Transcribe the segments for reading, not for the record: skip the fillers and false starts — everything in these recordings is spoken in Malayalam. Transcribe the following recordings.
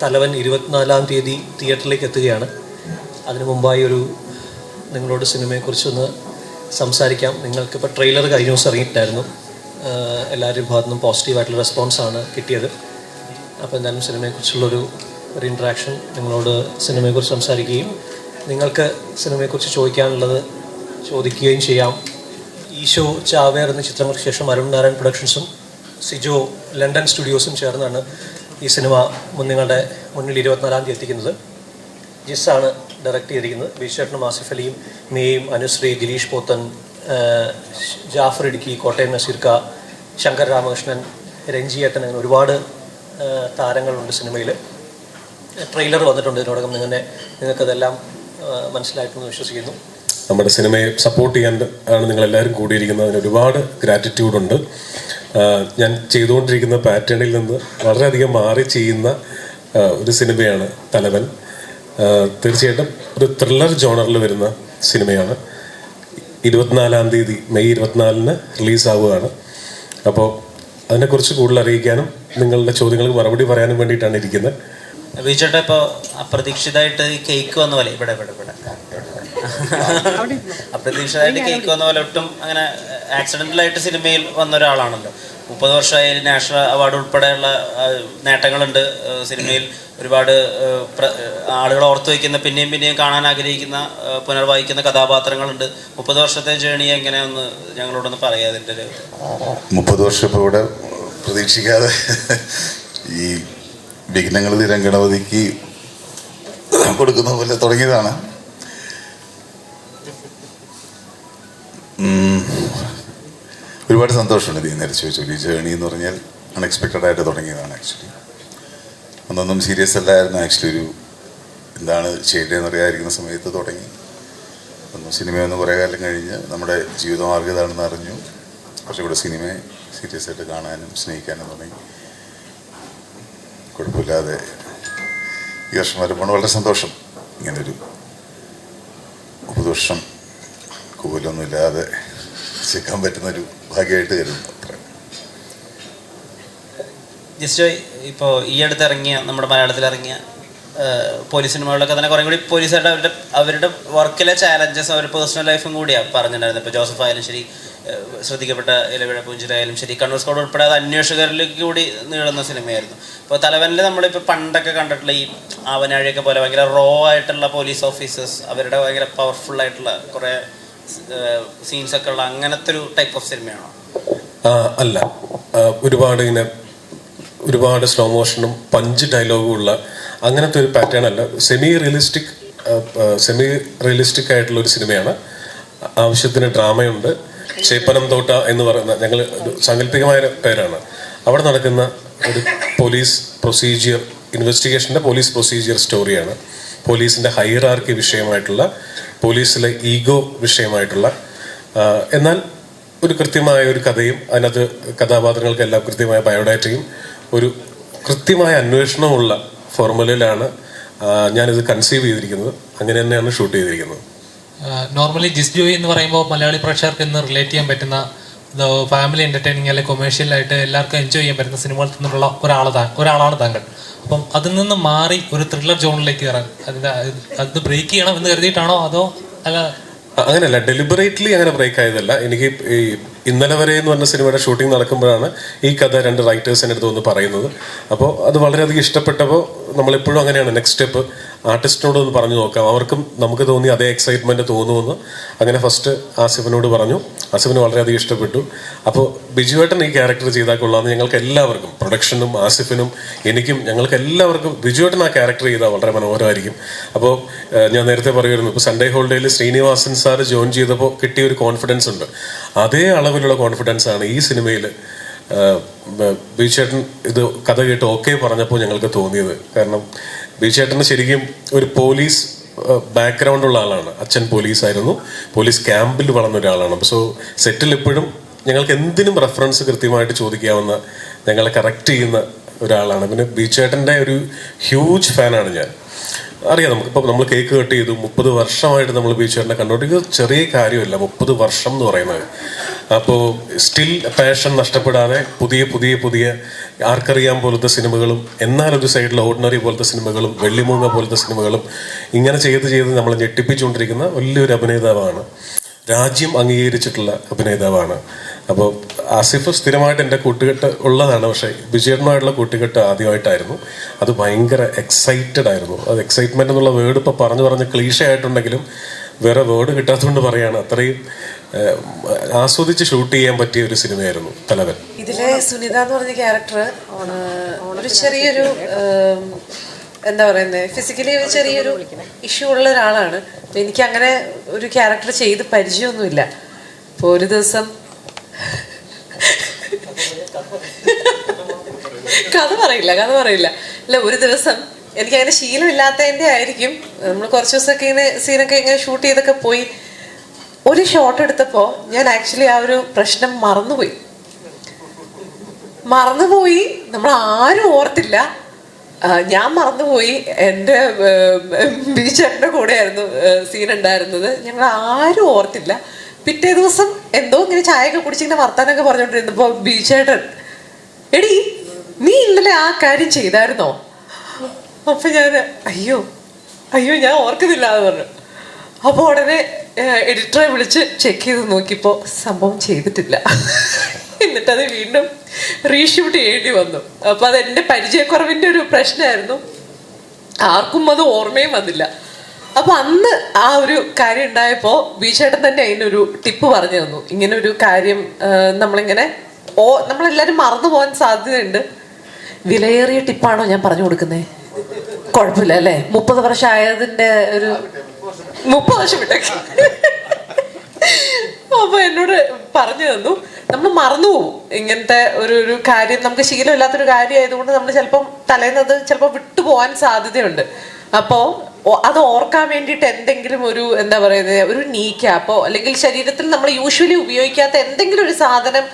തലവൻ 24-ാം തീയതി തിയേറ്ററിലേക്ക് എത്തുകയാണ്. അതിനു മുമ്പായി നിങ്ങളോട് സിനിമയെക്കുറിച്ചൊന്ന് സംസാരിക്കാം. നിങ്ങൾക്കിപ്പോൾ ട്രെയിലർ കഴിഞ്ഞ ദിവസം ഇറങ്ങിയിട്ടായിരുന്നു. എല്ലാവരുടെയും ഭാഗത്തു നിന്നും പോസിറ്റീവായിട്ടുള്ള റെസ്പോൺസാണ് കിട്ടിയത്. അപ്പോൾ എന്തായാലും സിനിമയെക്കുറിച്ചുള്ളൊരു ഇൻട്രാക്ഷൻ, നിങ്ങളോട് സിനിമയെക്കുറിച്ച് സംസാരിക്കുകയും നിങ്ങൾക്ക് സിനിമയെക്കുറിച്ച് ചോദിക്കാനുള്ളത് ചോദിക്കുകയും ചെയ്യാം. ഈശോ, ചാവേർ എന്ന ചിത്രങ്ങൾക്ക് ശേഷം അരുൺ നാരായൺ പ്രൊഡക്ഷൻസും സിജോ ലണ്ടൻ സ്റ്റുഡിയോസും ചേർന്നാണ് ഈ സിനിമ നിങ്ങളുടെ മുന്നിൽ 24-ാം തീയതി എത്തിക്കുന്നത്. ജിസ്സാണ് ഡയറക്റ്റ് ചെയ്തിരിക്കുന്നത്. ബിജുചേട്ടനും ആസിഫ് അലിയും, മേയും, അനുശ്രീ, ഗിരീഷ് പോത്തൻ, ജാഫർ ഇടുക്കി, കോട്ടയം നസീർക്ക, ശങ്കർ രാമകൃഷ്ണൻ, രഞ്ജിയേട്ടൻ, അങ്ങനെ ഒരുപാട് താരങ്ങളുണ്ട് സിനിമയിൽ. ട്രെയിലർ വന്നിട്ടുണ്ട് ഇതിനോടകം. നിങ്ങൾക്കതെല്ലാം മനസ്സിലായിട്ടുണ്ടെന്ന് വിശ്വസിക്കുന്നു. നമ്മുടെ സിനിമയെ സപ്പോർട്ട് ചെയ്യാൻ ആണ് നിങ്ങളെല്ലാവരും കൂടിയിരിക്കുന്നത്. അതിന് ഒരുപാട് ഗ്രാറ്റിറ്റ്യൂഡുണ്ട്. ഞാൻ ചെയ്തുകൊണ്ടിരിക്കുന്ന പാറ്റേണിൽ നിന്ന് വളരെയധികം മാറി ചെയ്യുന്ന ഒരു സിനിമയാണ് തലവൻ. തീർച്ചയായിട്ടും ഒരു ത്രില്ലർ ജോണറിൽ വരുന്ന സിനിമയാണ്. 24-ാം തീയതി മെയ് 24-ന് റിലീസാവുകയാണ്. അപ്പോൾ അതിനെക്കുറിച്ച് കൂടുതൽ അറിയിക്കാനും നിങ്ങളുടെ ചോദ്യങ്ങൾക്ക് മറുപടി പറയാനും വേണ്ടിയിട്ടാണ് ഇരിക്കുന്നത്. ബിജുചേട്ടാ, ഇപ്പോൾ അപ്രതീക്ഷിതമായിട്ട് കേക്ക് വന്ന പോലെ ഇവിടെ അപ്രതീക്ഷിതമായിട്ട് കേക്ക് വന്ന പോലെ ഒട്ടും അങ്ങനെ ആക്സിഡൻ്റലായിട്ട് സിനിമയിൽ വന്ന ഒരാളാണല്ലോ. 30 വർഷമായി നാഷണൽ അവാർഡ് ഉൾപ്പെടെയുള്ള നേട്ടങ്ങളുണ്ട് സിനിമയിൽ. ഒരുപാട് ആളുകൾ ഓർത്തു വയ്ക്കുന്ന, പിന്നെയും പിന്നെയും കാണാൻ ആഗ്രഹിക്കുന്ന, പുനർവായിക്കുന്ന കഥാപാത്രങ്ങളുണ്ട്. 30 വർഷത്തെ ജേണി എങ്ങനെയൊന്ന് ഞങ്ങളോടൊന്ന് പറയാം. അതിൻ്റെ ഒരു 30 വർഷം ഇപ്പോൾ ഇവിടെ പ്രതീക്ഷിക്കാതെ ഈ വിഘ്നങ്ങൾ രംഗണവതിക്ക് കൊടുക്കുന്ന പോലെ തുടങ്ങിയതാണ്. ഒരുപാട് സന്തോഷമുണ്ട് ഇത് നേരെ ചോദിച്ചു. ഈ ജേണി എന്ന് പറഞ്ഞാൽ അൺഎക്സ്പെക്റ്റഡ് ആയിട്ട് തുടങ്ങിയതാണ്. ആക്ച്വലി അന്നൊന്നും സീരിയസ് അല്ലായിരുന്നു. ആക്ച്വലി എന്താണ് ചെയ്യേണ്ടതെന്ന് അറിയാതിരിക്കുന്ന സമയത്ത് തുടങ്ങി. ഒന്നും സിനിമയൊന്നും കുറേ കാലം കഴിഞ്ഞ് നമ്മുടെ ജീവിതമാർഗ്ഗം ഇതാണെന്ന് അറിഞ്ഞു. കുറച്ചുകൂടെ സിനിമയെ സീരിയസ് ആയിട്ട് കാണാനും സ്നേഹിക്കാനും തുടങ്ങി. കുഴപ്പമില്ലാതെ ഈ വർഷം വരുമ്പോൾ വളരെ സന്തോഷം. ഇങ്ങനൊരു 30 വർഷം കൂലൊന്നുമില്ലാതെ ചെയ്യാൻ പറ്റുന്നൊരു ഭാഗ്യമായിട്ട് കരുതുന്നു. അത്ര ജസ്റ്റ് ഇപ്പോൾ ഈ അടുത്ത് ഇറങ്ങിയ, നമ്മുടെ മലയാളത്തിൽ ഇറങ്ങിയ പോലീസ് സിനിമകളിലൊക്കെ തന്നെ കുറേ കൂടി പോലീസുകാരുടെ അവരുടെ വർക്കിലെ ചാലഞ്ചസ്, അവരുടെ പേഴ്സണൽ ലൈഫും കൂടിയാണ് പറഞ്ഞിട്ടുണ്ടായിരുന്നത്. ഇപ്പോൾ ജോസഫ് ആയാലും ശരി, ശ്രദ്ധിക്കപ്പെട്ട ഇലവിഴ പുഞ്ചിരായാലും ശരി, കണ്ണൂർ സ്ക്വാഡ് ഉൾപ്പെടെ അത് അന്വേഷകരിലേക്ക് കൂടി നീളുന്ന സിനിമയായിരുന്നു. ഇപ്പോൾ തലവനിൽ നമ്മളിപ്പോൾ പണ്ടൊക്കെ കണ്ടിട്ടുള്ള ഈ ആവനാഴിയൊക്കെ പോലെ ഭയങ്കര റോ ആയിട്ടുള്ള പോലീസ് ഓഫീസേഴ്സ്, അവരുടെ ഭയങ്കര പവർഫുൾ ആയിട്ടുള്ള കുറേ സീൻസൊക്കെ ഉള്ള അങ്ങനത്തെ ഒരു ടൈപ്പ് ഓഫ് സിനിമയാണോ? അല്ല, ഒരുപാട് സ്ലോ മോഷനും പഞ്ച് ഡയലോഗും ഉള്ള അങ്ങനത്തെ ഒരു പാറ്റേൺ അല്ല. സെമി റിയലിസ്റ്റിക് ആയിട്ടുള്ള ഒരു സിനിമയാണ്. ആവശ്യത്തിന് ഡ്രാമയുണ്ട്. ചേപ്പനം തോട്ട എന്ന് പറയുന്ന, ഞങ്ങൾ സാങ്കല്പികമായ പേരാണ്. അവിടെ നടക്കുന്ന ഒരു പോലീസ് പ്രൊസീജിയർ, ഇൻവെസ്റ്റിഗേഷൻ്റെ പോലീസ് പ്രൊസീജിയർ സ്റ്റോറിയാണ്. പോലീസിൻ്റെ ഹൈറാർക്കി വിഷയമായിട്ടുള്ള, പോലീസിലെ ഈഗോ വിഷയമായിട്ടുള്ള, എന്നാൽ ഒരു കൃത്യമായ ഒരു കഥയും അതിനകത്ത് കഥാപാത്രങ്ങൾക്കെല്ലാം കൃത്യമായ ബയോഡാറ്റയും ഒരു കൃത്യമായ അന്വേഷണമുള്ള ഫോർമുലയിലാണ് ഞാനിത് കൺസീവ് ചെയ്തിരിക്കുന്നത്. അങ്ങനെ തന്നെയാണ് ഷൂട്ട് ചെയ്തിരിക്കുന്നത്. നോർമലി ജിസ് ജോയി എന്ന് പറയുമ്പോൾ മലയാളി പ്രേക്ഷകർക്ക് ഇന്ന് റിലേറ്റ് ചെയ്യാൻ പറ്റുന്ന, ഫാമിലി എൻ്റർടൈനിങ് അല്ലെങ്കിൽ കൊമേഴ്ഷ്യലായിട്ട് എല്ലാവർക്കും എൻജോയ് ചെയ്യാൻ പറ്റുന്ന സിനിമകളിൽ നിന്നുള്ള ഒരാളാണ് താങ്കൾ. അപ്പം അതിൽ നിന്ന് മാറി ഒരു ത്രില്ലർ ജോണിലേക്ക് കയറാൻ അത് ബ്രേക്ക് ചെയ്യണം എന്ന് കരുതിയിട്ടാണോ, അതോ അല്ല? അങ്ങനെയല്ല, ഡെലിബറേറ്റ്ലി അങ്ങനെ ബ്രേക്ക് ആയതല്ല. എനിക്ക് ഈ ഇന്നലെ വരെ എന്ന് പറഞ്ഞ സിനിമയുടെ ഷൂട്ടിംഗ് നടക്കുമ്പോഴാണ് ഈ കഥ 2 റൈറ്റേഴ്സിൻ്റെ അടുത്ത് വന്ന് പറയുന്നത്. അപ്പോൾ അത് വളരെയധികം ഇഷ്ടപ്പെട്ടപ്പോൾ നമ്മളെപ്പോഴും അങ്ങനെയാണ്, നെക്സ്റ്റ് സ്റ്റെപ്പ് ആർട്ടിസ്റ്റിനോട് ഒന്ന് പറഞ്ഞു നോക്കാം, അവർക്കും നമുക്ക് തോന്നി അതേ എക്സൈറ്റ്മെൻറ്റ് തോന്നുമെന്ന്. അങ്ങനെ ഫസ്റ്റ് ആസിഫിനോട് പറഞ്ഞു. ആസിഫിന് വളരെയധികം ഇഷ്ടപ്പെട്ടു. അപ്പോൾ ബിജുവേട്ടൻ ഈ ക്യാരക്ടർ ചെയ്താൽ കൊള്ളാമെന്ന് ഞങ്ങൾക്ക് എല്ലാവർക്കും, പ്രൊഡക്ഷനും ആസിഫിനും എനിക്കും, ഞങ്ങൾക്ക് എല്ലാവർക്കും ബിജുവേട്ടൻ ആ ക്യാരക്ടർ ചെയ്താൽ വളരെ മനോഹരമായിരിക്കും. അപ്പോൾ ഞാൻ നേരത്തെ പറയുമായിരുന്നു, ഇപ്പോൾ സൺഡേ ഹോളിഡേയിൽ ശ്രീനിവാസൻ സാർ ജോയിൻ ചെയ്തപ്പോൾ കിട്ടിയ ഒരു കോൺഫിഡൻസ് ഉണ്ട്. അതേ അളവിലുള്ള കോൺഫിഡൻസ് ആണ് ഈ സിനിമയിൽ ബിജുചേട്ടൻ ഇത് കഥ കേട്ട് ഓക്കെ പറഞ്ഞപ്പോൾ ഞങ്ങൾക്ക് തോന്നിയത്. കാരണം ബിജുചേട്ടന് ശരിക്കും ഒരു പോലീസ് ബാക്ക്ഗ്രൗണ്ടുള്ള ആളാണ്. അച്ഛൻ പോലീസായിരുന്നു, പോലീസ് ക്യാമ്പിൽ വളർന്ന ഒരാളാണ്. സോ സെറ്റിൽ എപ്പോഴും ഞങ്ങൾക്ക് എന്തിനും റെഫറൻസ് കൃത്യമായിട്ട് ചോദിക്കാവുന്ന, ഞങ്ങളെ കറക്റ്റ് ചെയ്യുന്ന ഒരാളാണ്. പിന്നെ ബിജുചേട്ടൻ്റെ ഒരു ഹ്യൂജ് ഫാനാണ് ഞാൻ. അറിയാം നമുക്കിപ്പോൾ നമ്മൾ കേക്ക് കട്ട് ചെയ്തു 30 വർഷമായിട്ട് നമ്മൾ ബീച്ചേട്ടനെ കണ്ടുകൊണ്ടിരിക്കുന്നത് ചെറിയ കാര്യമല്ല 30 വർഷം എന്ന് പറയുന്നത്. അപ്പോൾ സ്റ്റിൽ പാഷൻ നഷ്ടപ്പെടാതെ പുതിയ പുതിയ പുതിയ ആർക്കറിയാൻ പോലത്തെ സിനിമകളും എന്നാൽ ഒരു സൈഡിൽ ഓർഡിനറി പോലത്തെ സിനിമകളും വെള്ളിമൂങ്ങ പോലത്തെ സിനിമകളും ഇങ്ങനെ ചെയ്ത് നമ്മളെ ഞെട്ടിപ്പിച്ചുകൊണ്ടിരിക്കുന്ന വലിയൊരു അഭിനേതാവാണ്. രാജ്യം അംഗീകരിച്ചിട്ടുള്ള അഭിനേതാവാണ്. അപ്പോൾ ആസിഫ് സ്ഥിരമായിട്ട് എൻ്റെ കൂട്ടുകെട്ട് ഉള്ളതാണ്. പക്ഷേ വിജയനുമായിട്ടുള്ള കൂട്ടുകെട്ട് ആദ്യമായിട്ടായിരുന്നു. അത് ഭയങ്കര എക്സൈറ്റഡ് ആയിരുന്നു. അത് എക്സൈറ്റ്മെൻ്റ് എന്നുള്ള വേർഡ് ഇപ്പോൾ പറഞ്ഞ് ക്ലീഷ ആയിട്ടുണ്ടെങ്കിലും വേറെ വേർഡ് കിട്ടാത്തതുകൊണ്ട് പറയാണ്. അത്രയും ആസ്വദിച്ച് ഷൂട്ട് ചെയ്യാൻ പറ്റിയ ഒരു സിനിമയായിരുന്നു തലവൻ. ഇതിലെ സുനിത എന്ന് പറഞ്ഞ ക്യാരക്ടർ ഒരു ചെറിയൊരു എന്താ പറയുന്നത്, ഫിസിക്കലി ചെറിയൊരു ഇഷ്യൂ ഉള്ള ഒരാളാണ്. അപ്പം എനിക്ക് അങ്ങനെ ഒരു ക്യാരക്ടർ ചെയ്ത് പരിചയമൊന്നുമില്ല. അപ്പോൾ ഒരു ദിവസം കഥ പറയില്ല അല്ല, ഒരു ദിവസം എനിക്കങ്ങനെ ശീലമില്ലാത്തതിൻ്റെ ആയിരിക്കും, നമ്മൾ കുറച്ച് ദിവസമൊക്കെ ഇങ്ങനെ സീനൊക്കെ ഇങ്ങനെ ഷൂട്ട് ചെയ്തൊക്കെ പോയി ഒരു ഷോട്ട് എടുത്തപ്പോൾ ഞാൻ ആക്ച്വലി ആ ഒരു പ്രശ്നം മറന്നുപോയി. നമ്മൾ ആരും ഓർത്തില്ല. ഞാൻ മറന്നുപോയി. എൻ്റെ ബീച്ചേട്ടൻ്റെ കൂടെയായിരുന്നു സീൻ ഉണ്ടായിരുന്നത്. ഞങ്ങൾ ആരും ഓർത്തില്ല. പിറ്റേ ദിവസം എന്തോ ഇങ്ങനെ ചായയൊക്കെ കുടിച്ചിങ്ങനെ വർത്താനൊക്കെ പറഞ്ഞുകൊണ്ടിരുന്നപ്പോൾ ബീച്ചേട്ടൻ, എടി നീ ഇന്നലെ ആ കാര്യം ചെയ്തായിരുന്നോ? അപ്പൊ ഞാൻ അയ്യോ ഞാൻ ഓർക്കുന്നില്ല എന്ന് പറഞ്ഞു. അപ്പോൾ ഉടനെ എഡിറ്ററെ വിളിച്ച് ചെക്ക് ചെയ്ത് നോക്കിയപ്പോൾ സംഭവം ചെയ്തിട്ടില്ല. എന്നിട്ടത് വീണ്ടും റീഷൂട്ട് ചെയ്യേണ്ടി വന്നു. അപ്പോൾ അത് എൻ്റെ പരിചയക്കുറവിൻ്റെ ഒരു പ്രശ്നമായിരുന്നു. ആർക്കും അത് ഓർമ്മയും വന്നില്ല. അപ്പൊ അന്ന് ആ ഒരു കാര്യം ഉണ്ടായപ്പോൾ ബീച്ചേട്ടൻ തന്നെ അതിനൊരു ടിപ്പ് പറഞ്ഞു തന്നു. ഇങ്ങനെ ഒരു കാര്യം നമ്മളെല്ലാവരും മറന്നു പോകാൻ സാധ്യതയുണ്ട്. വിലയേറിയ ടിപ്പാണോ ഞാൻ പറഞ്ഞു കൊടുക്കുന്നത്? കുഴപ്പമില്ല അല്ലേ? 30 വർഷം ആയതിൻ്റെ ഒരു 30 വർഷം വിട്ടേക്ക്. അപ്പൊ എന്നോട് പറഞ്ഞു തന്നു, നമ്മൾ മറന്നു പോകും ഇങ്ങനത്തെ ഒരു കാര്യം. നമുക്ക് ശീലമില്ലാത്തൊരു കാര്യം ആയതുകൊണ്ട് നമ്മൾ ചിലപ്പം തലേന്നത് ചിലപ്പോൾ വിട്ടുപോകാൻ സാധ്യതയുണ്ട്. അപ്പോൾ അത് ഓർക്കാൻ വേണ്ടിയിട്ട് എന്തെങ്കിലും ഒരു എന്താ പറയുന്നത്, ഒരു നീ ക്യാപ്പോ അല്ലെങ്കിൽ ശരീരത്തിൽ നമ്മൾ യൂഷ്വലി ഉപയോഗിക്കാത്ത എന്തെങ്കിലും ഒരു സാധനം,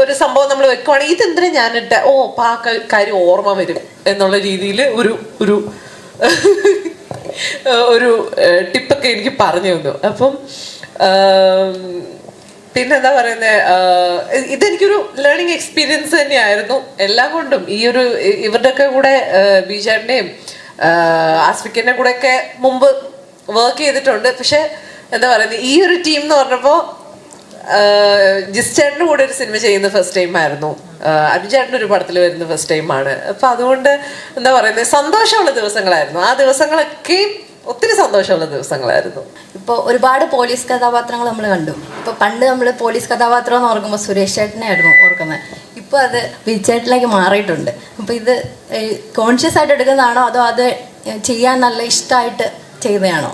ഒരു സംഭവം നമ്മൾ വെക്കുവാണെങ്കിൽ ഇതെന്തിനാ ഞാനിട്ട് ആ കാര്യം ഓർമ്മ വരും എന്നുള്ള രീതിയിൽ ഒരു ഒരു ടിപ്പൊക്കെ എനിക്ക് പറഞ്ഞു തന്നു. അപ്പം പിന്നെന്താ പറയുന്നത്, ഇതെനിക്കൊരു ലേണിംഗ് എക്സ്പീരിയൻസ് തന്നെയായിരുന്നു എല്ലാം കൊണ്ടും. ഈ ഒരു ഇവരുടെയൊക്കെ കൂടെ ബീജാറിൻ്റെയും ആസ്ഫിക്കിൻ്റെ കൂടെയൊക്കെ മുമ്പ് വർക്ക് ചെയ്തിട്ടുണ്ട്. പക്ഷെ എന്താ പറയുന്നത്, ഈ ഒരു ടീം എന്ന് പറഞ്ഞപ്പോൾ ജിസ്റ്റേട്ടൻ്റെ കൂടെ ഒരു സിനിമ ചെയ്യുന്ന ഫസ്റ്റ് ടൈം ആയിരുന്നു. അഭിചേട്ടൻ്റെ ഒരു പടത്തിൽ വരുന്ന ഫസ്റ്റ് ടൈമാണ്. അപ്പം അതുകൊണ്ട് എന്താ പറയുന്നത്, സന്തോഷമുള്ള ദിവസങ്ങളായിരുന്നു. ആ ദിവസങ്ങളൊക്കെയും ഒത്തിരി സന്തോഷമുള്ള ദിവസങ്ങളായിരുന്നു. ഇപ്പോൾ ഒരുപാട് പോലീസ് കഥാപാത്രങ്ങൾ നമ്മൾ കണ്ടു. ഇപ്പോൾ പണ്ട് നമ്മൾ പോലീസ് കഥാപാത്രം എന്ന് ഓർക്കുമ്പോൾ സുരേഷ് ചേട്ടനെ ആയിരുന്നു ഓർക്കുന്നത്. ഇപ്പോൾ അത് വിജയേട്ടനിലേക്ക് മാറിയിട്ടുണ്ട്. അപ്പോൾ ഇത് കോൺഷ്യസ് ആയിട്ട് എടുക്കുന്നതാണോ അതോ അത് ചെയ്യാൻ നല്ല ഇഷ്ടമായിട്ട് ചെയ്തതാണോ?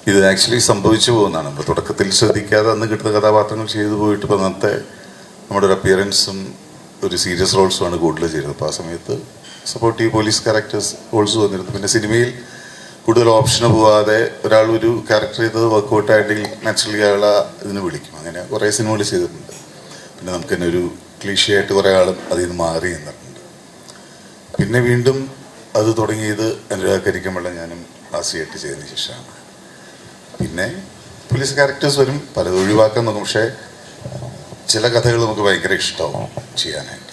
ഇത് ആക്ച്വലി സംഭവിച്ചു പോകുന്നതാണ്. നമ്മൾ തുടക്കത്തിൽ ശ്രദ്ധിക്കാതെ അന്ന് കിട്ടുന്ന കഥാപാത്രങ്ങൾ ചെയ്തു പോയിട്ട് ഇപ്പോൾ അന്നത്തെ നമ്മുടെ ഒരു അപ്പിയറൻസും ഒരു സീരിയസ് റോൾസുമാണ് കൂടുതൽ ചെയ്യുന്നത്. അപ്പോൾ ആ സമയത്ത് സപ്പോർട്ടീവ് പോലീസ് ക്യാരക്ടേഴ്സ് റോൾസ് വന്നിരുന്നു. പിന്നെ സിനിമയിൽ കൂടുതൽ ഓപ്ഷന് പോവാതെ ഒരാൾ ഒരു ക്യാരക്ടർ ചെയ്തത് വർക്കൗട്ട് ആയിട്ടെങ്കിൽ നാച്ചുറലി അയാളെ ഇതിന് വിളിക്കും. അങ്ങനെ കുറേ സിനിമകൾ ചെയ്തിട്ടുണ്ട്. പിന്നെ നമുക്ക് തന്നെ ഒരു ക്ലീഷയായിട്ട് കുറേ ആളും അതിൽ നിന്ന് മാറി എന്നിട്ടുണ്ട്. പിന്നെ വീണ്ടും അത് തുടങ്ങിയത് അനുരാഗ് കരിക്കമ്പള്ള ഞാനും ആസിയായിട്ട് ചെയ്തതിന് ശേഷമാണ്. പിന്നെ പോലീസ് ക്യാരക്ടേഴ്സ് വരും, പലത് ഒഴിവാക്കാൻ നോക്കും. പക്ഷേ ചില കഥകൾ നമുക്ക് ഭയങ്കര ഇഷ്ടമാവും ചെയ്യാനായിട്ട്.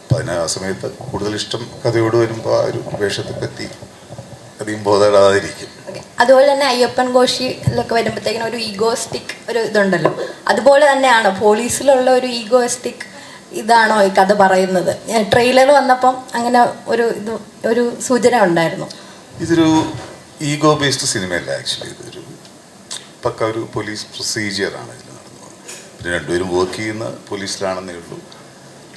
അപ്പം അതിന് ആ സമയത്ത് കൂടുതൽ ഇഷ്ടം കഥയോട് വരുമ്പോൾ ആ ഒരു വേഷത്തെ പറ്റി അധികം ബോധമിടാതിരിക്കും. അതുപോലെ തന്നെ അയ്യപ്പൻ ഘോഷിലൊക്കെ വരുമ്പോഴത്തേക്കിനും ഒരു ഈഗോസ്റ്റിക് ഒരു ഇതുണ്ടല്ലോ, അതുപോലെ തന്നെയാണോ പോലീസിലുള്ള ഒരു ഈഗോസ്റ്റിക് ഇതാണോ ഈ കഥ പറയുന്നത്? ട്രെയിലർ വന്നപ്പം അങ്ങനെ ഒരു സൂചന ഉണ്ടായിരുന്നു. ഇതൊരു ഈഗോ ബേസ്ഡ് സിനിമയല്ല ആക്ച്വലി. ഇതൊരു പക്ക ഒരു പോലീസ് പ്രൊസീജിയറാണ് ഇതിൽ നടന്നത്. പിന്നെ രണ്ടുപേരും വർക്ക് ചെയ്യുന്ന പോലീസിലാണെന്നേ ഉള്ളൂ.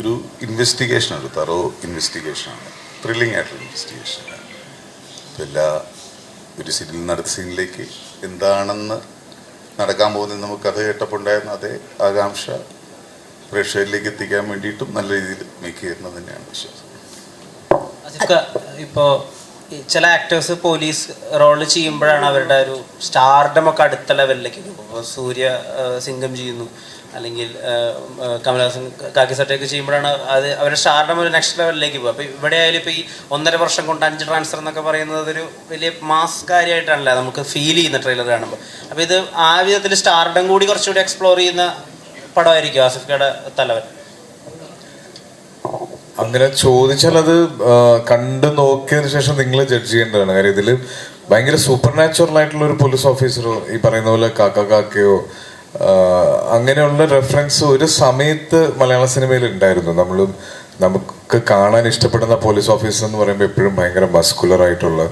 ഒരു ഇൻവെസ്റ്റിഗേഷനാണ്, ഒരു തറോ ഇൻവെസ്റ്റിഗേഷനാണ്, ത്രില്ലിംഗ് ആയിട്ടുള്ള ഇൻവെസ്റ്റിഗേഷനാണ്. അപ്പോൾ ഒരു സീനിൽ നടത്ത സീനിലേക്ക് എന്താണെന്ന് നടക്കാൻ പോകുന്നത് നമുക്ക് കഥ കേട്ടപ്പോൾ ഉണ്ടായിരുന്ന അതേ ആകാംക്ഷ പ്രേക്ഷകരിലേക്ക് എത്തിക്കാൻ വേണ്ടിയിട്ടും നല്ല രീതിയിൽ മേക്ക് ചെയ്യുന്നത് തന്നെയാണ് വിശ്വാസം. ഇപ്പോൾ ചില ആക്ടേഴ്സ് പോലീസ് റോള് ചെയ്യുമ്പോഴാണ് അവരുടെ ഒരു സ്റ്റാർഡം ഒക്കെ അടുത്ത ലെവലിലേക്ക് പോകും. ഇപ്പോൾ സൂര്യ സിംഗം ചെയ്യുന്നു, അല്ലെങ്കിൽ കമലഹാസൻ കാക്കി സട്ടയൊക്കെ ചെയ്യുമ്പോഴാണ് അത് അവരുടെ സ്റ്റാർഡം ഒരു നെക്സ്റ്റ് ലെവലിലേക്ക് പോകുക. അപ്പോൾ ഇവിടെ ആയാലും ഇപ്പോൾ ഈ 1.5 വർഷം കൊണ്ട് 5 ട്രാൻസ്ഫർ എന്നൊക്കെ പറയുന്നത് ഒരു വലിയ മാസ് കാര്യമായിട്ടാണല്ലേ നമുക്ക് ഫീൽ ചെയ്യുന്ന ട്രെയിലർ കാണുമ്പോൾ. അപ്പോൾ ഇത് ആ വിധത്തിൽ സ്റ്റാർഡം കൂടി കുറച്ചുകൂടി എക്സ്പ്ലോർ ചെയ്യുന്ന പടമായിരിക്കും ആസിഫ്ക്കയുടെ തലവൻ. അങ്ങനെ ചോദിച്ചാൽ അത് കണ്ടു നോക്കിയതിനു ശേഷം നിങ്ങൾ ജഡ്ജ് ചെയ്യേണ്ടതാണ്. കാര്യം ഇതിൽ ഭയങ്കര സൂപ്പർ നാച്ചുറൽ ആയിട്ടുള്ള ഒരു പോലീസ് ഓഫീസറോ ഈ പറയുന്ന പോലെ കാക്കയോ അങ്ങനെയുള്ള റെഫറൻസ് ഒരു സമയത്ത് മലയാള സിനിമയിൽ ഉണ്ടായിരുന്നു. നമുക്ക് കാണാൻ ഇഷ്ടപ്പെടുന്ന പോലീസ് ഓഫീസർ എന്ന് പറയുമ്പോൾ എപ്പോഴും ഭയങ്കര മസ്കുലർ ആയിട്ടുള്ള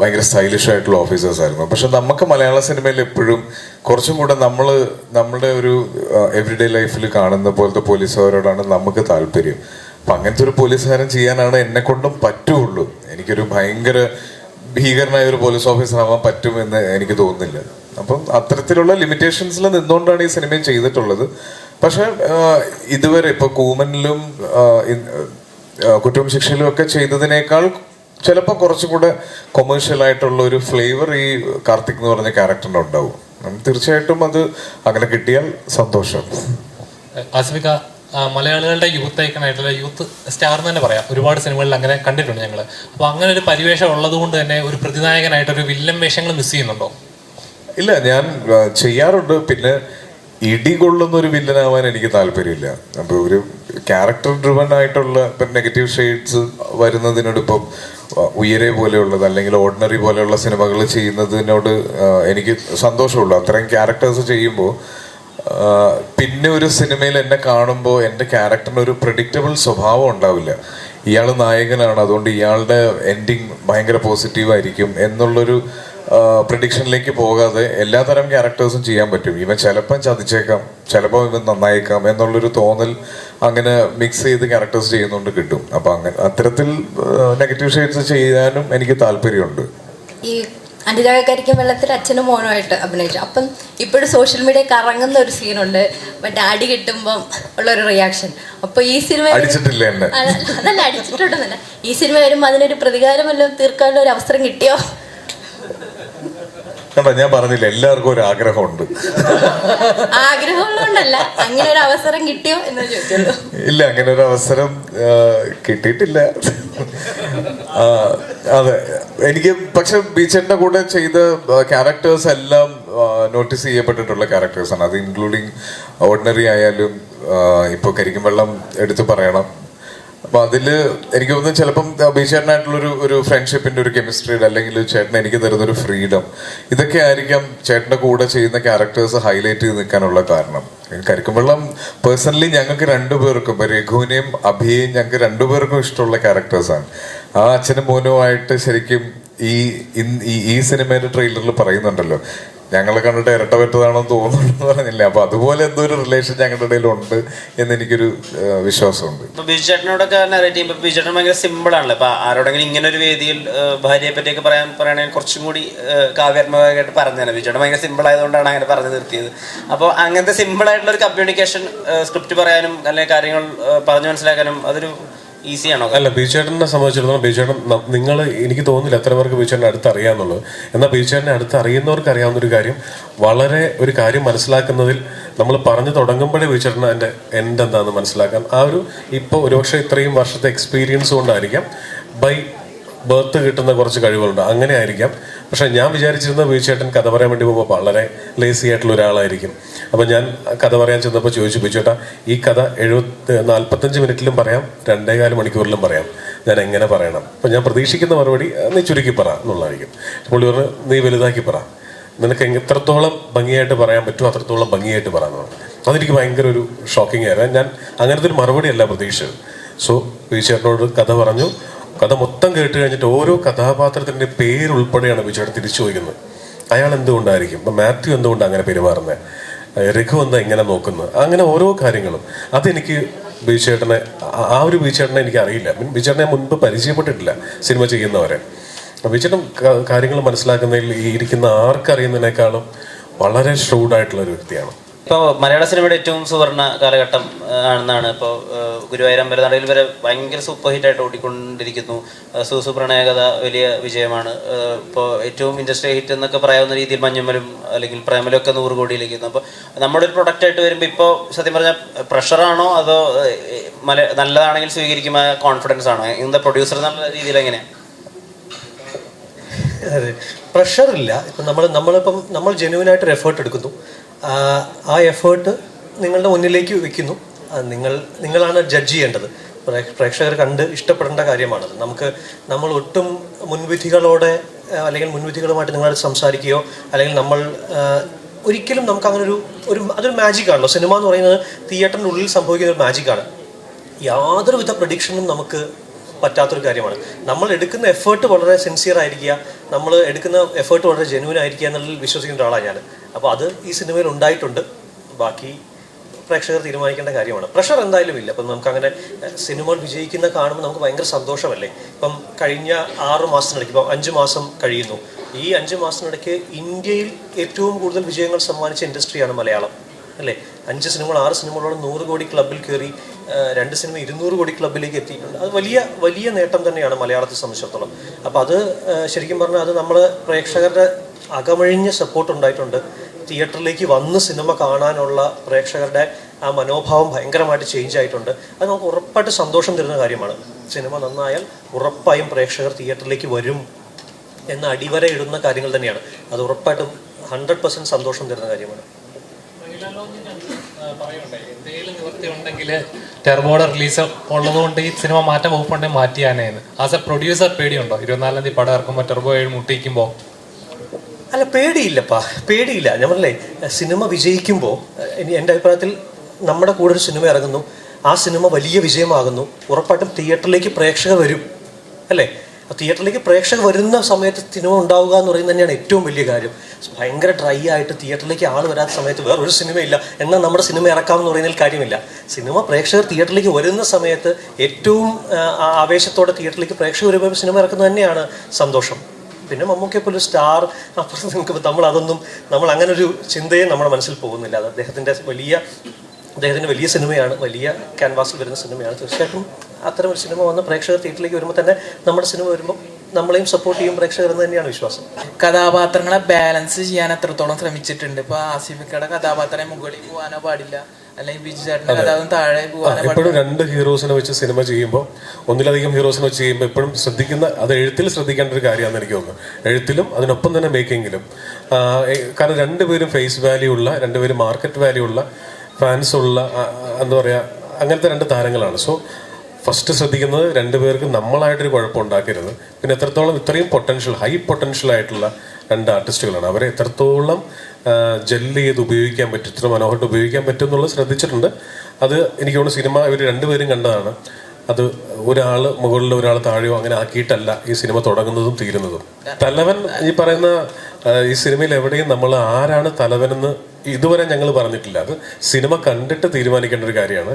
ഭയങ്കര സ്റ്റൈലിഷ് ആയിട്ടുള്ള ഓഫീസേഴ്സ് ആയിരുന്നു. പക്ഷെ നമുക്ക് മലയാള സിനിമയിൽ എപ്പോഴും കുറച്ചും കൂടെ നമ്മുടെ ഒരു എവറിഡേ ലൈഫിൽ കാണുന്ന പോലത്തെ പോലീസുകാരോടാണ് നമുക്ക് താല്പര്യം. അപ്പം അങ്ങനത്തെ ഒരു പോലീസുകാരൻ ചെയ്യാനാണ് എന്നെ കൊണ്ടും പറ്റുള്ളൂ. എനിക്കൊരു ഭയങ്കര ഭീകരനായ ഒരു പോലീസ് ഓഫീസർ ആവാൻ പറ്റുമെന്ന് എനിക്ക് തോന്നുന്നില്ല. അപ്പം അത്തരത്തിലുള്ള ലിമിറ്റേഷൻസിൽ നിന്നുകൊണ്ടാണ് ഈ സിനിമയും ചെയ്തിട്ടുള്ളത്. പക്ഷെ ഇതുവരെ ഇപ്പൊ കൂമനിലും കുറ്റവും ശിക്ഷയിലും ഒക്കെ ചെയ്തതിനേക്കാൾ ചിലപ്പോൾ കുറച്ചും കൂടെ കൊമേഴ്ഷ്യൽ ആയിട്ടുള്ള ഒരു ഫ്ലേവർ ഈ കാർത്തിക് എന്ന് പറഞ്ഞ ക്യാരക്ടറിന് ഉണ്ടാവും. തീർച്ചയായിട്ടും അത് അങ്ങനെ കിട്ടിയാൽ സന്തോഷം. ആസിഫിക്ക, മലയാളികളുടെ യൂത്ത് ഐക്കണായിട്ടുള്ള യൂത്ത് സ്റ്റാർ എന്ന് തന്നെ പറയാം. ഒരുപാട് സിനിമകളിൽ അങ്ങനെ കണ്ടിട്ടുണ്ട് ഞങ്ങൾ. അപ്പോൾ അങ്ങനെ ഒരു പരിവേഷം ഉള്ളത് കൊണ്ട് തന്നെ ഒരു പ്രതിനായകനായിട്ടൊരു വില്ലൻ വേഷങ്ങൾ മിസ് ചെയ്യുന്നുണ്ടോ? ഇല്ല, ഞാൻ ചെയ്യാറുണ്ട്. പിന്നെ ഇടികൊള്ളുന്ന ഒരു വില്ലനാവാൻ എനിക്ക് താല്പര്യമില്ല. അപ്പോൾ ഒരു ക്യാരക്ടർ ഡ്രിവൺ ആയിട്ടുള്ള ഇപ്പം നെഗറ്റീവ് ഷെയ്ഡ്സ് വരുന്നതിനോട് ഇപ്പം ഉയരെ പോലെയുള്ളത് അല്ലെങ്കിൽ ഓർഡിനറി പോലെയുള്ള സിനിമകൾ ചെയ്യുന്നതിനോട് എനിക്ക് സന്തോഷമുള്ളൂ. അത്രയും ക്യാരക്ടേഴ്സ് ചെയ്യുമ്പോൾ പിന്നെ ഒരു സിനിമയിൽ എന്നെ കാണുമ്പോൾ എൻ്റെ ക്യാരക്ടറിന് ഒരു പ്രെഡിക്റ്റബിൾ സ്വഭാവം ഉണ്ടാവില്ല. ഇയാൾ നായകനാണ്, അതുകൊണ്ട് ഇയാളുടെ എൻഡിങ് ഭയങ്കര പോസിറ്റീവായിരിക്കും എന്നുള്ളൊരു പ്രഡിക്ഷനിലേക്ക് പോകാതെ എല്ലാതരം ക്യാരക്ടേഴ്സും ചെയ്യാൻ പറ്റും. ഇവൻ ചിലപ്പം ചതിച്ചേക്കാം, ചിലപ്പോൾ ഇവൻ നന്നായേക്കാം എന്നുള്ളൊരു തോന്നൽ അങ്ങനെ മിക്സ് ചെയ്ത് ക്യാരക്ടേഴ്സ് ചെയ്യുന്നതുകൊണ്ട് കിട്ടും. അപ്പം അങ്ങനെ അത്തരത്തിൽ നെഗറ്റീവ് ഷെയ്ഡ്സ് ചെയ്യാനും എനിക്ക് താല്പര്യമുണ്ട്. ഈ അനുരാഗക്കരിക്കും വെള്ളത്തിൽ അച്ഛനും മോനുമായിട്ട് അഭിനയിച്ചു. അപ്പം ഇപ്പോഴും സോഷ്യൽ മീഡിയ കറങ്ങുന്ന ഒരു സീനുണ്ട്, മറ്റേ അടി കിട്ടുമ്പം ഉള്ളൊരു റിയാക്ഷൻ. അപ്പൊ ഈ സിനിമ അടിച്ചിട്ടില്ല എന്നെ, അതല്ല അടിച്ചിട്ടുണ്ടെന്നല്ല, ഈ സിനിമ വരുമ്പോൾ അതിനൊരു പ്രതികാരം വല്ലതും തീർക്കാനുള്ള ഒരു അവസരം കിട്ടിയോ? കണ്ടോ, ഞാൻ പറഞ്ഞില്ല, എല്ലാവർക്കും ഒരു ആഗ്രഹമുണ്ട്. ആഗ്രഹമുള്ളതുകൊണ്ടല്ല, അങ്ങനെ ഒരു അവസരം കിട്ടിയോ എന്ന് ചോദിച്ചുള്ളൂ. ഇല്ല, അങ്ങനെ ഒരു അവസരം കിട്ടിയിട്ടില്ല. അതെ, എനിക്ക് പക്ഷെ ബീച്ചറിന്റെ കൂടെ ചെയ്ത ക്യാരക്ടേഴ്സ് എല്ലാം നോട്ടീസ് ചെയ്യപ്പെട്ടിട്ടുള്ള ക്യാരക്ടേഴ്സാണ്. അത് ഇൻക്ലൂഡിങ് ഓർഡിനറി ആയാലും ഇപ്പോൾ കരിക്കും വെള്ളം എടുത്തു പറയണം. അപ്പൊ അതില് എനിക്ക് തോന്നുന്നു ചിലപ്പം ബീച്ചേട്ടനായിട്ടുള്ളൊരു ഫ്രണ്ട്ഷിപ്പിന്റെ ഒരു കെമിസ്ട്രിയുടെ അല്ലെങ്കിൽ ചേട്ടൻ എനിക്ക് തരുന്നൊരു ഫ്രീഡം, ഇതൊക്കെ ആയിരിക്കാം ചേട്ടന്റെ കൂടെ ചെയ്യുന്ന ക്യാരക്ടേഴ്സ് ഹൈലൈറ്റ് ചെയ്ത് നിൽക്കാനുള്ള കാരണം. കരിക്കുംവെള്ളം പേഴ്സണലി ഞങ്ങൾക്ക് രണ്ടുപേർക്കും, രഘുവിനെയും അഭിയെയും ഞങ്ങൾക്ക് രണ്ടുപേർക്കും ഇഷ്ടമുള്ള ക്യാരക്ടേഴ്സാണ്. ആ അച്ഛനും മോനുമായിട്ട് ശരിക്കും ഈ സിനിമയുടെ ട്രെയിലറിൽ പറയുന്നുണ്ടല്ലോ, ഞങ്ങളെ കണ്ടിട്ട് ഇരട്ട പറ്റതാണെന്ന് തോന്നുന്നു പറഞ്ഞില്ലേ. അപ്പൊ അതുപോലെ എന്തോ ഒരു റിലേഷൻ ഞങ്ങളുടെ ഇടയിൽ ഉണ്ട് എന്ന് എനിക്കൊരു വിശ്വാസമുണ്ട്. ഇപ്പൊ ബിജുചേട്ടനോടൊക്കെ നെറേറ്റ് ചെയ്യുമ്പോൾ ബിജുചേട്ടൻ ഭയങ്കര സിമ്പിൾ ആണല്ലോ. ഇപ്പൊ ആരോടെങ്കിലും ഇങ്ങനെ ഒരു വേദിയിൽ ഭാര്യയെ പറ്റിയൊക്കെ പറയണമെങ്കിൽ കുറച്ചും കൂടി കാവ്യാത്മകമായിട്ട് പറഞ്ഞാണ്. ബിജുചേട്ടൻ ഭയങ്കര സിമ്പിൾ ആയതുകൊണ്ടാണ് അങ്ങനെ പറഞ്ഞു നിർത്തിയത്. അപ്പോൾ അങ്ങനത്തെ സിമ്പിൾ ആയിട്ടുള്ള ഒരു കമ്മ്യൂണിക്കേഷൻ സ്ക്രിപ്റ്റ് പറയാനും അല്ലെങ്കിൽ കാര്യങ്ങൾ പറഞ്ഞു മനസ്സിലാക്കാനും അതൊരു ഈസിയാണോ? അല്ല, ബീച്ചേട്ടനെ സംബന്ധിച്ചിടത്തോളം ബീച്ചേട്ടൻ നിങ്ങൾ എനിക്ക് തോന്നുന്നില്ല എത്ര പേർക്ക് ബീച്ചേട്ടനെ അടുത്ത് അറിയാമെന്നുള്ളത്. എന്നാൽ ബീച്ചേട്ടനെ അടുത്ത് അറിയുന്നവർക്ക് അറിയാവുന്ന ഒരു കാര്യം, വളരെ ഒരു കാര്യം മനസ്സിലാക്കുന്നതിൽ നമ്മൾ പറഞ്ഞു തുടങ്ങുമ്പോഴേ ബീച്ചേട്ടന് അതിൻ്റെ എൻഡ് എന്താണെന്ന് മനസ്സിലാക്കാൻ ഇപ്പോൾ ഒരുപക്ഷെ ഇത്രയും വർഷത്തെ എക്സ്പീരിയൻസ് കൊണ്ടായിരിക്കാം, ബൈ ബർത്ത് കിട്ടുന്ന കുറച്ച് കഴിവുകളുണ്ട്, അങ്ങനെ ആയിരിക്കാം. പക്ഷെ ഞാൻ വിചാരിച്ചിരുന്ന ബീച്ചേട്ടൻ കഥ പറയാൻ വേണ്ടി പോകുമ്പോൾ വളരെ ലേസി ആയിട്ടുള്ള ഒരാളായിരിക്കും. അപ്പം ഞാൻ കഥ പറയാൻ ചെന്നപ്പോൾ ചോദിച്ചു, ബീച്ചേട്ടാ ഈ കഥ 45 മിനിറ്റിലും പറയാം, 2.25 മണിക്കൂറിലും പറയാം, ഞാൻ എങ്ങനെ പറയണം? അപ്പം ഞാൻ പ്രതീക്ഷിക്കുന്ന മറുപടി നീ ചുരുക്കി പറ എന്നുള്ളതായിരിക്കും. പുള്ളി പറഞ്ഞു, നീ വലുതാക്കി പറ, നിനക്ക് എത്രത്തോളം ഭംഗിയായിട്ട് പറയാൻ പറ്റുമോ അത്രത്തോളം ഭംഗിയായിട്ട് പറയാമെന്ന്. അതെനിക്ക് ഭയങ്കര ഒരു ഷോക്കിംഗ് ആയിരുന്നു. ഞാൻ അങ്ങനത്തെ ഒരു മറുപടി അല്ല പ്രതീക്ഷിച്ചത്. സോ ബീച്ചേട്ടനോട് കഥ പറഞ്ഞു. കഥ മൊത്തം കേട്ട് കഴിഞ്ഞിട്ട് ഓരോ കഥാപാത്രത്തിൻ്റെ പേരുൾപ്പെടെയാണ് ബിജുചേട്ടൻ തിരിച്ചു ചോദിക്കുന്നത്. അയാൾ എന്തുകൊണ്ടായിരിക്കും, ഇപ്പം മാത്യു എന്തുകൊണ്ടാണ് അങ്ങനെ പെരുമാറുന്നത്, രഘു എന്താ ഇങ്ങനെ നോക്കുന്നത്, അങ്ങനെ ഓരോ കാര്യങ്ങളും. അതെനിക്ക് ബിജുചേട്ടനെ, ആ ഒരു ബിജുചേട്ടനെ എനിക്ക് അറിയില്ല. ബിജുചേട്ടനെ മുൻപ് പരിചയപ്പെട്ടിട്ടില്ല സിനിമ ചെയ്യുന്നവരെ. ബിജുചേട്ടൻ കാര്യങ്ങൾ മനസ്സിലാക്കുന്നതിൽ ഈ ഇരിക്കുന്ന ആർക്കറിയുന്നതിനേക്കാളും വളരെ ഷ്രൂഡായിട്ടുള്ള ഒരു വ്യക്തിയാണ്. ഇപ്പോൾ മലയാള സിനിമയുടെ ഏറ്റവും സുവർണ കാലഘട്ടം ആണെന്നാണ് ഇപ്പോൾ ഗുരുവായൂർ അമ്പലനടയിൽ വരെ ഭയങ്കര സൂപ്പർ ഹിറ്റായിട്ട് ഓടിക്കൊണ്ടിരിക്കുന്നു. സൂസു പ്രണയകഥ വലിയ വിജയമാണ്. ഇപ്പോൾ ഏറ്റവും ഇൻഡസ്ട്രി ഹിറ്റ് എന്നൊക്കെ പറയാവുന്ന രീതിയിൽ മഞ്ഞുമലും അല്ലെങ്കിൽ പ്രേമലും ഒക്കെ 100 കോടിയിലേക്കുന്നു. അപ്പോൾ നമ്മുടെ ഒരു പ്രൊഡക്റ്റായിട്ട് വരുമ്പോൾ ഇപ്പോൾ സത്യം പറഞ്ഞാൽ പ്രഷറാണോ അതോ നല്ലതാണെങ്കിൽ സ്വീകരിക്കുമ്പോൾ കോൺഫിഡൻസ് ആണോ? എന്താ പ്രൊഡ്യൂസർ എന്നുള്ള രീതിയിൽ എങ്ങനെയാണ്? അതെ, പ്രഷറില്ല. ഇപ്പം നമ്മൾ ജെന്യുവനായിട്ടൊരു എഫേർട്ട് എടുക്കുന്നു. ആ എഫേർട്ട് നിങ്ങളുടെ മുന്നിലേക്ക് വെക്കുന്നു. നിങ്ങളാണ് ജഡ്ജ് ചെയ്യേണ്ടത്. പ്രേക്ഷകർ കണ്ട് ഇഷ്ടപ്പെടേണ്ട കാര്യമാണത്. നമ്മൾ ഒട്ടും മുൻവിധികളോടെ അല്ലെങ്കിൽ മുൻവിധികളുമായിട്ട് നിങ്ങളോട് സംസാരിക്കുകയോ അല്ലെങ്കിൽ ഒരിക്കലും നമുക്ക് അങ്ങനെ അതൊരു മാജിക്കാണല്ലോ. സിനിമ എന്ന് പറയുന്നത് തിയേറ്ററിൻ്റെ ഉള്ളിൽ സംഭവിക്കുന്ന ഒരു മാജിക്കാണ്. യാതൊരുവിധ പ്രഡിക്ഷനും നമുക്ക് പറ്റാത്തൊരു കാര്യമാണ്. നമ്മൾ എടുക്കുന്ന എഫേർട്ട് വളരെ സിൻസിയർ ആയിരിക്കുക, നമ്മൾ എടുക്കുന്ന എഫേർട്ട് വളരെ ജെന്യൂൻ ആയിരിക്കുക എന്നുള്ളതിൽ വിശ്വസിക്കുന്ന ഒരാളാണ് ഞാൻ. അപ്പോൾ അത് ഈ സിനിമയിൽ ഉണ്ടായിട്ടുണ്ട്. ബാക്കി പ്രേക്ഷകർ തീരുമാനിക്കേണ്ട കാര്യമാണ്. പ്രഷർ എന്തായാലും ഇല്ല. അപ്പം നമുക്കങ്ങനെ സിനിമകൾ വിജയിക്കുന്ന കാണുമ്പോൾ നമുക്ക് ഭയങ്കര സന്തോഷമല്ലേ. ഇപ്പം കഴിഞ്ഞ 6 മാസത്തിനിടയ്ക്ക് ഇപ്പം 5 മാസം കഴിയുന്നു. ഈ 5 മാസത്തിനിടയ്ക്ക് ഇന്ത്യയിൽ ഏറ്റവും കൂടുതൽ വിജയങ്ങൾ സമ്മാനിച്ച ഇൻഡസ്ട്രിയാണ് മലയാളം, അല്ലേ? 5 സിനിമകൾ 6 സിനിമകളോട് 100 കോടി ക്ലബിൽ കയറി, 2 സിനിമ 200 കോടി ക്ലബിലേക്ക് എത്തിയിട്ടുണ്ട്. അത് വലിയ നേട്ടം തന്നെയാണ് മലയാളത്തെ സംബന്ധിച്ചിടത്തോളം. അപ്പോൾ അത് ശരിക്കും പറഞ്ഞാൽ അത് നമ്മൾ പ്രേക്ഷകരുടെ അകമഴിഞ്ഞ സപ്പോർട്ട് ഉണ്ടായിട്ടുണ്ട്. തിയേറ്ററിലേക്ക് വന്ന് സിനിമ കാണാനുള്ള പ്രേക്ഷകരുടെ ആ മനോഭാവം ഭയങ്കരമായിട്ട് ചേഞ്ച് ആയിട്ടുണ്ട്. അത് നമുക്ക് ഉറപ്പായിട്ട് സന്തോഷം തരുന്ന കാര്യമാണ്. സിനിമ നന്നായാൽ ഉറപ്പായും പ്രേക്ഷകർ തിയേറ്ററിലേക്ക് വരും എന്ന അടിവര ഇടുന്ന കാര്യങ്ങൾ തന്നെയാണ്. അത് ഉറപ്പായിട്ടും 100% സന്തോഷം തരുന്ന കാര്യമാണ്. എന്തെങ്കിലും നിവൃത്തി ഉണ്ടെങ്കിൽ ടെർബോയുടെ റിലീസ് ഉള്ളതുകൊണ്ട് ഈ സിനിമ മാറ്റാൻ വകുപ്പുണ്ടെങ്കിൽ മാറ്റിയാനേന്ന്. ആസ് എ പ്രൊഡ്യൂസർ പേടിയുണ്ടോ? 24-ാം തീയതി പടം ഇറക്കുമ്പോൾ ടെർബോ മുട്ടിക്കുമ്പോൾ? അല്ല, പേടിയില്ലപ്പാ, പേടിയില്ല. ഞാൻ പറഞ്ഞില്ലേ, സിനിമ വിജയിക്കുമ്പോൾ എൻ്റെ അഭിപ്രായത്തിൽ നമ്മുടെ കൂടെ ഒരു സിനിമ ഇറങ്ങുന്നു, ആ സിനിമ വലിയ വിജയമാകുന്നു, ഉറപ്പായിട്ടും തിയേറ്ററിലേക്ക് പ്രേക്ഷകർ വരും, അല്ലേ? തിയേറ്ററിലേക്ക് പ്രേക്ഷകർ വരുന്ന സമയത്ത് സിനിമ ഉണ്ടാവുക എന്ന് പറയുന്നത് തന്നെയാണ് ഏറ്റവും വലിയ കാര്യം. ഭയങ്കര ഡ്രൈ ആയിട്ട് തിയേറ്ററിലേക്ക് ആൾ വരാത്ത സമയത്ത് വേറൊരു സിനിമയില്ല എന്നാൽ നമ്മുടെ സിനിമ ഇറക്കാമെന്ന് പറയുന്നതിൽ കാര്യമില്ല. സിനിമ പ്രേക്ഷകർ തിയേറ്ററിലേക്ക് വരുന്ന സമയത്ത് ഏറ്റവും ആവേശത്തോടെ തിയേറ്ററിലേക്ക് പ്രേക്ഷകർ വരുമ്പോൾ സിനിമ ഇറക്കുന്നത് തന്നെയാണ് സന്തോഷം. പിന്നെ മമ്മൂക്കയെപ്പോലെ ഒരു സ്റ്റാർ അപ്പുറത്ത് നിൽക്കുമ്പോൾ നമ്മൾ അങ്ങനെ ഒരു ചിന്തയെ നമ്മുടെ മനസ്സിൽ പോകുന്നില്ല. അത് അദ്ദേഹത്തിൻ്റെ വലിയ സിനിമയാണ്, വലിയ ക്യാൻവാസിൽ വരുന്ന സിനിമയാണ്. തീർച്ചയായിട്ടും അത്തരം ഒരു സിനിമ വന്ന് പ്രേക്ഷകർ തിയേറ്ററിലേക്ക് വരുമ്പോൾ തന്നെ നമ്മുടെ സിനിമ വരുമ്പോൾ നമ്മളെയും സപ്പോർട്ട് ചെയ്യും പ്രേക്ഷകർ എന്ന് തന്നെയാണ് വിശ്വാസം. കഥാപാത്രങ്ങളെ ബാലൻസ് ചെയ്യാൻ എത്രത്തോളം ശ്രമിച്ചിട്ടുണ്ട്? ഇപ്പൊ ആസിഫിക്കയുടെ കഥാപാത്രം മുകളിൽ പോകാനോ പാടില്ല, അല്ലെങ്കിൽ ബിജു ചേട്ടന്റെ കഥാപാത്രം താഴെ പോകാനോ എപ്പോഴും 2 ഹീറോസിനെ വെച്ച് സിനിമ ചെയ്യുമ്പോൾ, ഒന്നിലധികം ഹീറോസിനെ വെച്ച് ചെയ്യുമ്പോൾ എപ്പോഴും അത് എഴുത്തിൽ ശ്രദ്ധിക്കേണ്ട ഒരു കാര്യമാണെന്ന് എനിക്ക് തോന്നുന്നു. എഴുത്തിലും അതിനൊപ്പം തന്നെ മേക്കിങ്ങിലും. കാരണം 2 പേരും ഫേസ് വാല്യൂ ഉള്ള, 2 പേരും മാർക്കറ്റ് വാല്യൂ ഉള്ള, ഫാൻസ് ഉള്ള, എന്താ പറയുക, അങ്ങനത്തെ 2 താരങ്ങളാണ്. സോ ഫസ്റ്റ് ശ്രദ്ധിക്കുന്നത് 2 പേർക്ക് നമ്മളായിട്ടൊരു കുഴപ്പം ഉണ്ടാക്കരുത്. പിന്നെ ഇത്രയും ഹൈ പൊട്ടൻഷ്യൽ ആയിട്ടുള്ള 2 ആർട്ടിസ്റ്റുകളാണ്. അവരെ എത്രത്തോളം ജെല്ല് ചെയ്ത് ഉപയോഗിക്കാൻ പറ്റും, ഇത്ര മനോഹരമായിട്ട് ഉപയോഗിക്കാൻ പറ്റും എന്നുള്ളത് ശ്രദ്ധിച്ചിട്ടുണ്ട്. അത് എനിക്ക് തോന്നുന്നു സിനിമ ഇവർ 2 പേരും കണ്ടതാണ്. അത് ഒരാൾ മുകളിൽ ഒരാൾ താഴെയോ അങ്ങനെ ആക്കിയിട്ടല്ല ഈ സിനിമ തുടങ്ങുന്നതും തീരുന്നതും. തലവൻ ഈ പറയുന്ന ഈ സിനിമയിൽ എവിടെയും നമ്മൾ ആരാണ് തലവനെന്ന് ഇതുവരെ ഞങ്ങൾ പറഞ്ഞിട്ടില്ല. അത് സിനിമ കണ്ടിട്ട് തീരുമാനിക്കേണ്ട ഒരു കാര്യമാണ്.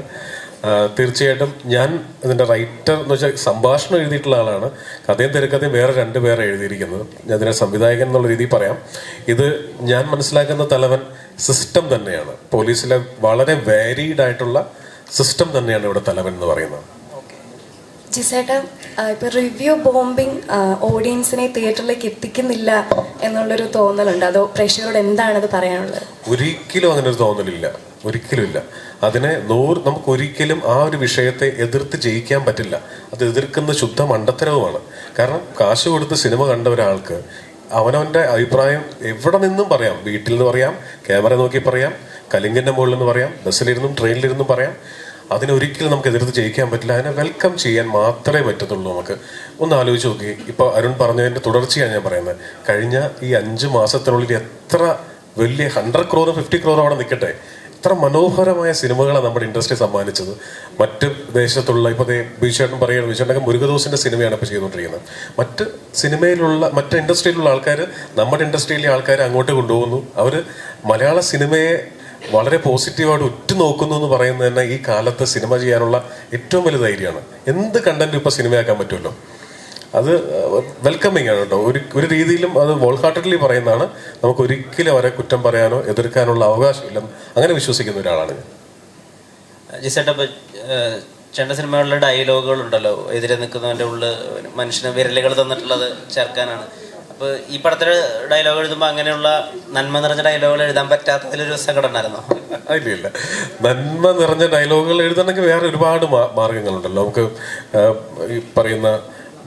തീർച്ചയായിട്ടും ഞാൻ ഇതിൻ്റെ റൈറ്റർ എന്ന് വെച്ചാൽ സംഭാഷണം എഴുതിയിട്ടുള്ള ആളാണ്. കഥയും തിരക്കഥയും വേറെ 2 പേരെ എഴുതിയിരിക്കുന്നത്. ഞാൻ ഇതിനെ സംവിധായകൻ എന്നുള്ള രീതിയിൽ പറയാം. ഇത് ഞാൻ മനസ്സിലാക്കുന്ന തലവൻ സിസ്റ്റം തന്നെയാണ്. പോലീസിലെ വളരെ വാരീഡ് ആയിട്ടുള്ള സിസ്റ്റം തന്നെയാണ് ഇവിടെ തലവൻ എന്ന് പറയുന്നത്. ജിസേട്ടാ, ഇപ്പൊ റിവ്യൂ ബോംബിങ് ഓഡിയൻസിനെ തിയേറ്ററിലേക്ക് എത്തിക്കുന്നില്ല എന്നുള്ളൊരു തോന്നലുണ്ട്. അതോ പ്രേക്ഷകരോട് എന്താണത് പറയാനുള്ളത്? ഒരിക്കലും അങ്ങനെ ഒരു തോന്നലില്ല, ഒരിക്കലും ഇല്ല. നമുക്ക് ഒരിക്കലും ആ ഒരു വിഷയത്തെ എതിർത്ത് ജയിക്കാൻ പറ്റില്ല. അത് എതിർക്കുന്ന ശുദ്ധ മണ്ടത്തരവുമാണ്. കാരണം കാശ് കൊടുത്ത് സിനിമ കണ്ട ഒരാൾക്ക് അവനവൻ്റെ അഭിപ്രായം എവിടെ നിന്നും പറയാം. വീട്ടിൽ നിന്ന് പറയാം, ക്യാമറ നോക്കി പറയാം, കലിങ്കിൻ്റെ മുകളിൽ നിന്ന് പറയാം, ബസ്സിലിരുന്നും ട്രെയിനിലിരുന്നും പറയാം. അതിനൊരിക്കലും നമുക്ക് എതിർത്ത് ജയിക്കാൻ പറ്റില്ല. അതിനെ വെൽക്കം ചെയ്യാൻ മാത്രമേ പറ്റത്തുള്ളൂ. നമുക്ക് ഒന്ന് ആലോചിച്ച് നോക്കി. ഇപ്പോൾ അരുൺ പറഞ്ഞതിൻ്റെ തുടർച്ചയാണ് ഞാൻ പറയുന്നത്. കഴിഞ്ഞ ഈ 5 മാസത്തിനുള്ളിൽ എത്ര വലിയ 100 crore 50 crore അവിടെ നിൽക്കട്ടെ, എത്ര മനോഹരമായ സിനിമകളാണ് നമ്മുടെ ഇൻഡസ്ട്രി സമ്മാനിച്ചത്. മറ്റ് ദേശത്തുള്ള ഇപ്പോൾ ബീച്ചേട്ടൻ പറയുകയാണ്, ബീച്ചേട്ടനൊക്കെ മുരുകദോസിൻ്റെ സിനിമയാണ് ഇപ്പോൾ ചെയ്തുകൊണ്ടിരിക്കുന്നത്. മറ്റ് ഇൻഡസ്ട്രിയിലുള്ള ആൾക്കാർ നമ്മുടെ ഇൻഡസ്ട്രിയിലെ ആൾക്കാർ അങ്ങോട്ട് കൊണ്ടുപോകുന്നു. അവർ മലയാള സിനിമയെ വളരെ പോസിറ്റീവായിട്ട് ഉറ്റുനോക്കുന്നു എന്ന് പറയുന്നത് തന്നെ ഈ കാലത്ത് സിനിമ ചെയ്യാനുള്ള ഏറ്റവും വലിയ ധൈര്യമാണ്. എന്ത് കണ്ടന്റും ഇപ്പോൾ സിനിമയാക്കാൻ പറ്റുമല്ലോ. അത് വെൽക്കമിങ് ആണ് കേട്ടോ. ഒരു രീതിയിലും അത് വോൾ ഹാർട്ടഡ്ലി പറയുന്നതാണ്. നമുക്ക് ഒരിക്കലും അവരെ കുറ്റം പറയാനോ എതിർക്കാനുള്ള അവകാശമില്ല, അങ്ങനെ വിശ്വസിക്കുന്ന ഒരാളാണ് ഞാൻ. ജിസേട്ടാ, ഇപ്പൊ ചേട്ടൻ്റെ സിനിമകളിലെ ഡയലോഗുകൾ ഉണ്ടല്ലോ, എതിരെ നിൽക്കുന്നവൻ്റെ ഉള്ളിൽ മനുഷ്യന് വിരലുകൾ തന്നിട്ടുള്ളത് ചേർക്കാനാണ്. അപ്പോൾ ഈ പടത്തില് ഡയലോഗ് എഴുതുമ്പോൾ അങ്ങനെയുള്ള നന്മ നിറഞ്ഞ ഡയലോഗുകൾ എഴുതാൻ പറ്റാത്തതിലൊരു സങ്കടം ഉണ്ടായിരുന്നോ? ഇല്ല, നന്മ നിറഞ്ഞ ഡയലോഗുകൾ എഴുതണമെങ്കിൽ വേറെ ഒരുപാട് മാർഗങ്ങളുണ്ടല്ലോ. നമുക്ക് ഈ പറയുന്ന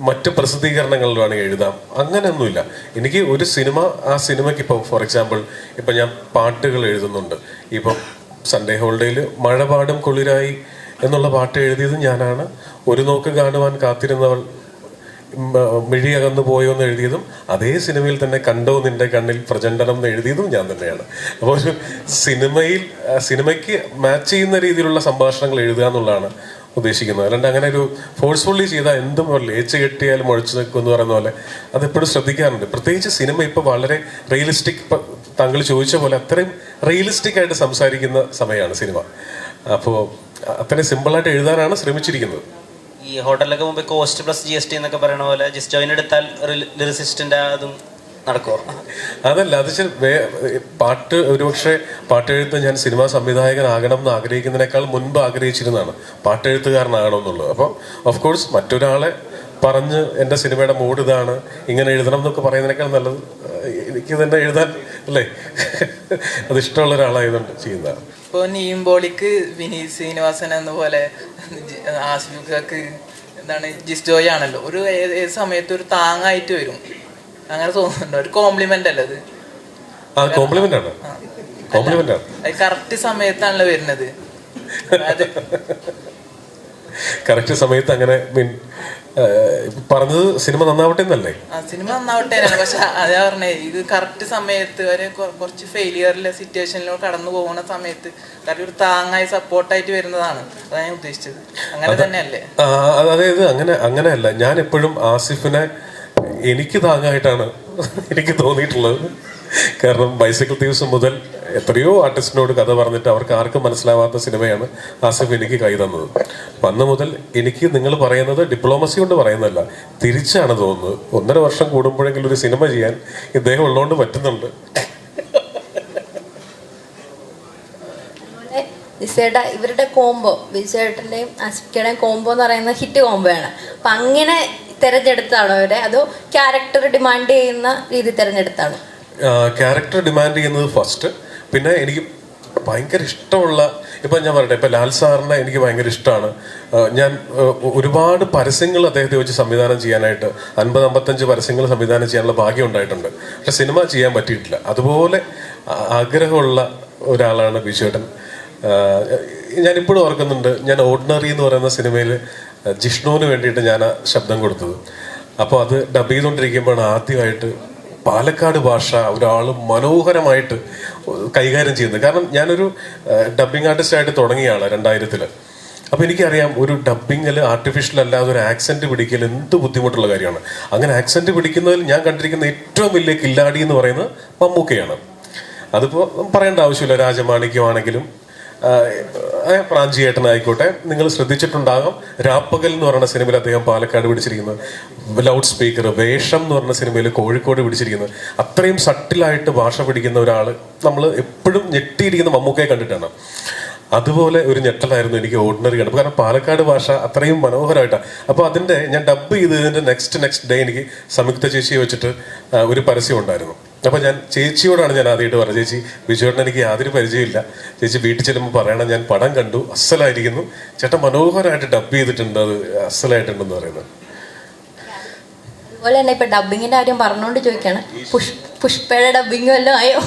മറ്റ് പ്രസിദ്ധീകരണങ്ങളിൽ വേണമെങ്കിൽ എഴുതാം, അങ്ങനെയൊന്നുമില്ല. എനിക്ക് ഒരു സിനിമ, ആ സിനിമയ്ക്ക് ഇപ്പോൾ ഫോർ എക്സാമ്പിൾ ഇപ്പം ഞാൻ പാട്ടുകൾ എഴുതുന്നുണ്ട്. ഇപ്പം സൺഡേ ഹോളിഡേയിൽ മഴ പാടും കുളിരായി എന്നുള്ള പാട്ട് എഴുതിയത് ഞാനാണ്. ഒരു നോക്ക് കാണുവാൻ കാത്തിരുന്നവൾ മിഴി അകന്നു പോയോ എന്ന് എഴുതിയതും അതേ സിനിമയിൽ തന്നെ കണ്ടോ നിന്റെ കണ്ണിൽ പ്രചണ്ഡനം എന്ന് എഴുതിയതും ഞാൻ തന്നെയാണ്. അപ്പോൾ ഒരു സിനിമയ്ക്ക് മാച്ച് ചെയ്യുന്ന രീതിയിലുള്ള സംഭാഷണങ്ങൾ എഴുതുക എന്നുള്ളതാണ് ഉദ്ദേശിക്കുന്നത്. അല്ലാണ്ട് അങ്ങനെ ഒരു ഫോഴ്സ്ഫുള്ളി ചെയ്താൽ എന്തും ലേച്ച് കെട്ടിയാലും മുഴച്ചു നിൽക്കും എന്ന് പറയുന്ന പോലെ അതെപ്പോഴും ശ്രദ്ധിക്കാറുണ്ട്. പ്രത്യേകിച്ച് സിനിമ ഇപ്പോൾ വളരെ റിയലിസ്റ്റിക്, താങ്കൾ ചോദിച്ച പോലെ അത്രയും റിയലിസ്റ്റിക് ആയിട്ട് സംസാരിക്കുന്ന സമയമാണ് സിനിമ. അപ്പോൾ അത്രയും സിമ്പിളായിട്ട് എഴുതാനാണ് ശ്രമിച്ചിരിക്കുന്നത്. ഈ ഹോട്ടലിലൊക്കെ മുമ്പ് കോസ്റ്റ് പ്ലസ് GST എന്നൊക്കെ പറയുന്ന പോലെ ജിസ് ജോയിൻ എടുത്താൽ ലിറിസിസ്റ്റിന്റെ അതും നടക്കുമോ? അതല്ല, അത് പാട്ട്, ഒരുപക്ഷെ പാട്ടെഴുത്ത് ഞാൻ സിനിമാ സംവിധായകനാകണം എന്ന് ആഗ്രഹിക്കുന്നതിനേക്കാൾ മുൻപ് ആഗ്രഹിച്ചിരുന്നതാണ് പാട്ടെഴുത്തുകാരനാകണം എന്നുള്ളത്. അപ്പം ഓഫ് കോഴ്സ് മറ്റൊരാളെ പറഞ്ഞ് എൻ്റെ സിനിമയുടെ മൂഡ് ഇതാണ്, ഇങ്ങനെ എഴുതണം എന്നൊക്കെ പറയുന്നതിനേക്കാൾ നല്ലത് എനിക്ക് തന്നെ എഴുതാൻ, അല്ലേ, അത് ഇഷ്ടമുള്ള ഒരാളായതുകൊണ്ട് ചെയ്യുന്നതാണ്. ഇപ്പോൾ നീംബോളിക്ക് വിനീത് ശ്രീനിവാസൻ എന്ന പോലെ ആസിഫിക്ക് എന്താണ് ജിസ് ജോയ് ആണല്ലോ, ഒരു ഏത് സമയത്ത് ഒരു താങ്ങായിട്ട് വരും, അങ്ങനെ തോന്നുന്നുണ്ടോ? ഒരു കോംപ്ലിമെന്റ് അല്ലേ അത്? കോംപ്ലിമെന്റ് ആണ്, കോംപ്ലിമെന്റ് ആണ്. അത് കറക്റ്റ് സമയത്താണല്ലോ വരുന്നത്. കറക്റ്റ് സമയത്ത് അങ്ങനെ പറഞ്ഞത് സിനിമ നന്നാവട്ടെ എന്നല്ലേ? സിനിമ നന്നാവട്ടെ, പക്ഷെ അതാ പറഞ്ഞേ, ഇത് കറക്റ്റ് സമയത്ത് വരെ കുറച്ച് ഫെയിലിയറിലെ സിറ്റുവേഷനിലൂടെ കടന്നു പോകുന്ന സമയത്ത് ഒരു താങ്ങായി സപ്പോർട്ടായിട്ട് വരുന്നതാണ്, അതാണ് ഞാൻ ഉദ്ദേശിച്ചത്. അങ്ങനെ തന്നെയല്ലേ? അതായത് അങ്ങനെയല്ല, ഞാൻ എപ്പോഴും ആസിഫിനെ എനിക്ക് താങ്ങായിട്ടാണ് എനിക്ക് തോന്നിയിട്ടുള്ളത്. കാരണം ബൈസിക്കിൾ തീവ്സ് മുതൽ എത്രയോ ആർട്ടിസ്റ്റിനോട് കഥ പറഞ്ഞിട്ട് അവർക്ക് ആർക്കും മനസ്സിലാവാത്ത സിനിമയാണ് ആസിഫ് എനിക്ക് കൈ തന്നത്. അപ്പം അന്ന് മുതൽ എനിക്ക് നിങ്ങൾ പറയുന്നത് ഡിപ്ലോമസി കൊണ്ട് പറയുന്നതല്ല, തിരിച്ചാണ് തോന്നുന്നത്. 1.5 വർഷം കൂടുമ്പോഴെങ്കിലും ഒരു സിനിമ ചെയ്യാൻ ഇദ്ദേഹം ഉള്ളതുകൊണ്ട് പറ്റുന്നുണ്ട്. വിജയേട്ടാ, ഇവരുടെ കോംബോ, വിജയേട്ടൻ്റെയും ആസിഫിക്കയുടെയും കോംബോ എന്ന് പറയുന്നത് ഹിറ്റ് കോംബോയാണ്. അപ്പം അങ്ങനെ തിരഞ്ഞെടുത്താണോ അവരെ, അതോ ക്യാരക്ടർ ഡിമാൻഡ് ചെയ്യുന്ന രീതി തിരഞ്ഞെടുത്താണോ? ക്യാരക്ടർ ഡിമാൻഡ് ചെയ്യുന്നത് ഫസ്റ്റ്. പിന്നെ എനിക്ക് ഭയങ്കര ഇഷ്ടമുള്ള, ഇപ്പം ഞാൻ പറയട്ടെ, ഇപ്പം ലാൽ സാറിനെ എനിക്ക് ഭയങ്കര ഇഷ്ടമാണ്. ഞാൻ ഒരുപാട് പരസ്യങ്ങൾ അദ്ദേഹത്തെ വെച്ച് സംവിധാനം ചെയ്യാനായിട്ട് 50-55 പരസ്യങ്ങൾ സംവിധാനം ചെയ്യാനുള്ള ഭാഗ്യം ഉണ്ടായിട്ടുണ്ട്. പക്ഷെ സിനിമ ചെയ്യാൻ പറ്റിയിട്ടില്ല. അതുപോലെ ആഗ്രഹമുള്ള ഒരാളാണ് ബിജുവേട്ടൻ. ഞാനിപ്പോഴും ഓർക്കുന്നുണ്ട്, ഞാൻ ഓർഡിനറി എന്ന് പറയുന്ന സിനിമയിൽ ജിഷ്ണുവിന് വേണ്ടിയിട്ട് ഞാൻ ശബ്ദം കൊടുത്തത്. അപ്പോൾ അത് ഡബ് ചെയ്തുകൊണ്ടിരിക്കുമ്പോഴാണ് ആദ്യമായിട്ട് പാലക്കാട് ഭാഷ ഒരാൾ മനോഹരമായിട്ട് കൈകാര്യം ചെയ്യുന്നത്. കാരണം ഞാനൊരു ഡബ്ബിംഗ് ആർട്ടിസ്റ്റായിട്ട് തുടങ്ങിയാണ് 2000-ൽ. അപ്പോൾ എനിക്കറിയാം ഒരു ഡബ്ബിങ്ങിൽ ആർട്ടിഫിഷ്യൽ അല്ലാതെ ഒരു ആക്സെൻറ്റ് പിടിക്കൽ എന്ത് ബുദ്ധിമുട്ടുള്ള കാര്യമാണ്. അങ്ങനെ ആക്സെൻറ്റ് പിടിക്കുന്നതിൽ ഞാൻ കണ്ടിരിക്കുന്ന ഏറ്റവും വലിയ കില്ലാടി എന്ന് പറയുന്നത് മമ്മൂക്കയാണ്. അതിപ്പോൾ പറയേണ്ട ആവശ്യമില്ല. രാജമാണിക്യമാണെങ്കിലും പ്രാഞ്ചിയേട്ടനായിക്കോട്ടെ, നിങ്ങൾ ശ്രദ്ധിച്ചിട്ടുണ്ടാകാം, രാപ്പകൽ എന്ന് പറയുന്ന സിനിമയിൽ അദ്ദേഹം പാലക്കാട് പിടിച്ചിരിക്കുന്നത്, ലൗഡ് സ്പീക്കർ, വേഷം എന്ന് പറഞ്ഞ സിനിമയിൽ കോഴിക്കോട് പിടിച്ചിരിക്കുന്നത്. അത്രയും സട്ടിലായിട്ട് ഭാഷ പിടിക്കുന്ന ഒരാൾ നമ്മൾ എപ്പോഴും ഞെട്ടിയിരിക്കുന്ന മമ്മൂക്കയെ കണ്ടിട്ടാണ്. അതുപോലെ ഒരു ഞെട്ടലായിരുന്നു എനിക്ക് ഓർഡിനറി കണ്ടപ്പോൾ. കാരണം പാലക്കാട് ഭാഷ അത്രയും മനോഹരമായിട്ടാണ്. അപ്പോൾ അതിൻ്റെ ഞാൻ ഡബ് ചെയ്തതിൻ്റെ നെക്സ്റ്റ് ഡേ എനിക്ക് സംയുക്ത ചേച്ചിയെ വെച്ചിട്ട് ഒരു പരസ്യം ഉണ്ടായിരുന്നു. അപ്പോൾ ഞാൻ ചേച്ചിയോടാണ് ഞാൻ ആദ്യമായിട്ട് പറഞ്ഞത്, ചേച്ചി ബിജുവേട്ടൻ എനിക്ക് യാതൊരു പരിചയമില്ല, ചേച്ചി വീട്ടിൽ ചെല്ലുമ്പോൾ പറയണം, ഞാൻ പടം കണ്ടു, അസ്സലായിരിക്കുന്നു, ചേട്ടൻ മനോഹരമായിട്ട് ഡബ് ചെയ്തിട്ടുണ്ട്, അത് അസ്സലായിട്ടുണ്ടെന്ന് പറയുന്നത്. അതുപോലെ തന്നെ ഇപ്പൊ ഡബിങ്ങിന്റെ കാര്യം പറഞ്ഞുകൊണ്ട് ചോദിക്കാണ്, പുഷ്പയുടെ ഡബിങ് വല്ലതും ആയോ?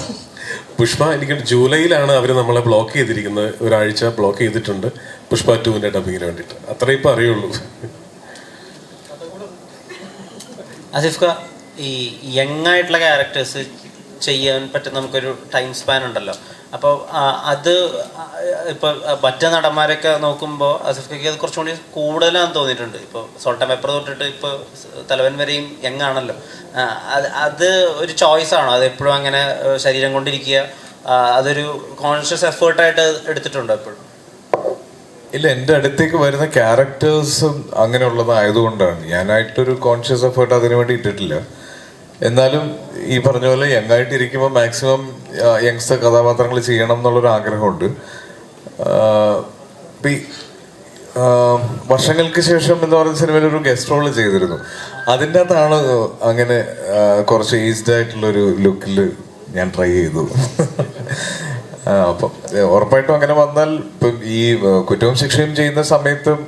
പുഷ്പ എനിക്ക് ജൂലൈയിലാണ് അവർ നമ്മളെ ബ്ലോക്ക് ചെയ്തിരിക്കുന്നത്, ഒരാഴ്ച ബ്ലോക്ക് ചെയ്തിട്ടുണ്ട് പുഷ്പ 2 ഡബിങ്ങിന് വേണ്ടിയിട്ട്. അത്രേ ഇപ്പം അറിയുള്ളൂ. ആസിഫ് ഖാൻ, ഈ യങ് ആയിട്ടുള്ള ക്യാരക്ടേഴ്സ് ചെയ്യാൻ പറ്റുന്ന നമുക്കൊരു ടൈം സ്പാൻ ഉണ്ടല്ലോ. അപ്പോൾ അത് ഇപ്പോൾ മറ്റു നടന്മാരൊക്കെ നോക്കുമ്പോൾ ആസിഫ് ഖാക്ക് അത് കുറച്ചും കൂടി കൂടുതലാണെന്ന് തോന്നിയിട്ടുണ്ട്. ഇപ്പോൾ സോൾട്ട് ആൻഡ് പെപ്പർ തൊട്ടിട്ട് ഇപ്പോൾ തലവൻ വരെയും യങ് ആണല്ലോ. അത് ഒരു ചോയ്സ് ആണോ? അത് എപ്പോഴും അങ്ങനെ ശരീരം കൊണ്ടിരിക്കുക, അതൊരു കോൺഷ്യസ് എഫേർട്ടായിട്ട് എടുത്തിട്ടുണ്ടോ എപ്പോഴും? ഇല്ല, എൻ്റെ അടുത്തേക്ക് വരുന്ന ക്യാരക്ടേഴ്സും അങ്ങനെയുള്ളതായതുകൊണ്ടാണ്. ഞാനായിട്ടൊരു കോൺഷ്യസ് എഫേർട്ട് അതിനു വേണ്ടി ഇട്ടിട്ടില്ല. എന്നാലും ഈ പറഞ്ഞ പോലെ യങ്ങായിട്ടിരിക്കുമ്പോൾ മാക്സിമം യങ്സ്റ്റർ കഥാപാത്രങ്ങൾ ചെയ്യണം എന്നുള്ളൊരു ആഗ്രഹമുണ്ട്. ഇപ്പം ഈ വർഷങ്ങൾക്ക് ശേഷം എന്ന് പറയുന്ന സിനിമയിൽ ഒരു ഗസ്റ്റ് റോൾ ചെയ്തിരുന്നു. അതിൻ്റെ അകത്താണ് അങ്ങനെ കുറച്ച് ഏജ്ഡ് ആയിട്ടുള്ളൊരു ലുക്കിൽ ഞാൻ ട്രൈ ചെയ്തു. അപ്പം ഉറപ്പായിട്ടും അങ്ങനെ വന്നാൽ ഇപ്പം ഈ കുറ്റവും ശിക്ഷയും ചെയ്യുന്ന സമയത്തും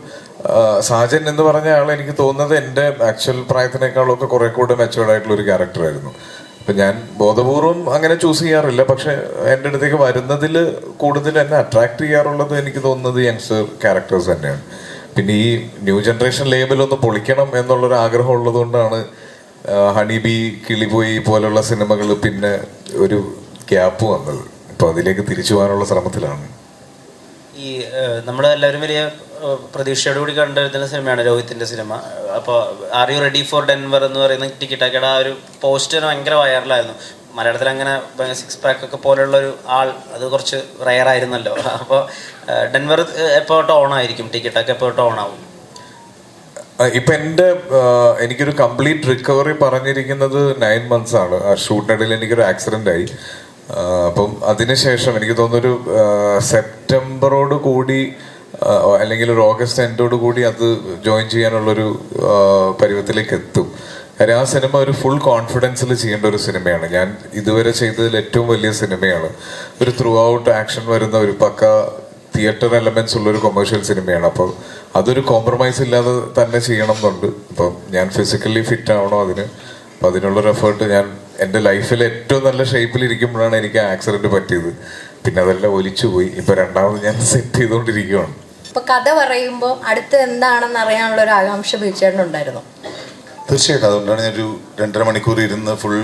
സാജൻ എന്ന് പറഞ്ഞ ആൾ എനിക്ക് തോന്നുന്നത് എൻ്റെ ആക്ച്വൽ പ്രായത്തിനേക്കാളൊക്കെ കുറെ കൂടെ മെച്ചുവേർഡ് ആയിട്ടുള്ള ഒരു ക്യാരക്ടറായിരുന്നു. അപ്പം ഞാൻ ബോധപൂർവം അങ്ങനെ ചൂസ് ചെയ്യാറില്ല. പക്ഷെ എൻ്റെ അടുത്തേക്ക് വരുന്നതിൽ കൂടുതൽ എന്നെ അട്രാക്ട് ചെയ്യാറുള്ളത് എനിക്ക് തോന്നുന്നത് യങ്സ്റ്റർ ക്യാരക്ടേഴ്സ് തന്നെയാണ്. പിന്നെ ഈ ന്യൂ ജനറേഷൻ ലേബൽ ഒന്ന് പൊളിക്കണം എന്നുള്ളൊരു ആഗ്രഹം ഉള്ളത് കൊണ്ടാണ് ഹണിബി, കിളിപോയി പോലുള്ള സിനിമകൾ പിന്നെ ഒരു ഗ്യാപ്പ് വന്നത്. ഇപ്പൊ അതിലേക്ക് തിരിച്ചു പോകാനുള്ള ശ്രമത്തിലാണ്. ഈ നമ്മളെല്ലാവരും വലിയ പ്രതീക്ഷയോടുകൂടി കണ്ടുവരുന്ന സിനിമയാണ് രോഹിത്തിന്റെ സിനിമ. അപ്പോൾ are you ready for Denver എന്ന് പറയുന്ന ടിക്കറ്റൊക്കെയുടെ ആ ഒരു പോസ്റ്റർ ഭയങ്കര വൈറലായിരുന്നു. മലയാളത്തിൽ അങ്ങനെ സിക്സ് പാക്ക് ഒക്കെ പോലുള്ള ഒരു ആൾ അത് കുറച്ച് റയർ ആയിരുന്നല്ലോ. അപ്പോൾ ഡെൻവർ എപ്പോഴോട്ട് ഓൺ ആയിരിക്കും, ടിക്കറ്റൊക്കെ എപ്പോഴോട്ട് ഓൺ ആവും? ഇപ്പൊ എനിക്കൊരു കംപ്ലീറ്റ് റിക്കവറി പറഞ്ഞിരിക്കുന്നത് 9 months ആണ്. ആ ഷൂട്ടിനിടയിൽ എനിക്കൊരു ആക്സിഡന്റ് ആയി. അപ്പം അതിനുശേഷം എനിക്ക് തോന്നുന്നൊരു സെപ്റ്റംബറോട് കൂടി അല്ലെങ്കിൽ ഒരു ഓഗസ്റ്റ് എൻഡോട് കൂടി അത് ജോയിൻ ചെയ്യാനുള്ളൊരു പരുവത്തിലേക്ക് എത്തും. കാര്യം ആ സിനിമ ഒരു ഫുൾ കോൺഫിഡൻസിൽ ചെയ്യേണ്ട ഒരു സിനിമയാണ്. ഞാൻ ഇതുവരെ ചെയ്തതിൽ ഏറ്റവും വലിയ സിനിമയാണ്. ഒരു ത്രൂ ഔട്ട് ആക്ഷൻ വരുന്ന ഒരു പക്ക തിയേറ്റർ എലമെന്റ്സ് ഉള്ളൊരു കൊമേഴ്ഷ്യൽ സിനിമയാണ്. അപ്പോൾ അതൊരു കോംപ്രമൈസ് ഇല്ലാതെ തന്നെ ചെയ്യണം എന്നുണ്ട്. അപ്പം ഞാൻ ഫിസിക്കലി ഫിറ്റ് ആവണോ അതിന്. അപ്പം അതിനുള്ളൊരു എഫേർട്ട് ഞാൻ എൻ്റെ ലൈഫിൽ ഏറ്റവും നല്ല ഷേപ്പിൽ ഇരിക്കുമ്പോഴാണ് എനിക്ക് ആക്സിഡന്റ് പറ്റിയത്. പിന്നെ അതെല്ലാം ഒലിച്ചു പോയി. ഇപ്പൊ രണ്ടാമത് ഞാൻ സെറ്റ് ചെയ്തുകൊണ്ടിരിക്കുകയാണ്. ഇപ്പൊ കഥ പറയുമ്പോൾ അടുത്ത് എന്താണെന്ന് അറിയാനുള്ള ഒരു ആകാംക്ഷ ബീച്ചേട്ടനുണ്ടായിരുന്നു. തീർച്ചയായിട്ടും. അതുകൊണ്ടാണ് ഞാനൊരു 2.5 മണിക്കൂർ ഇരുന്ന് ഫുൾ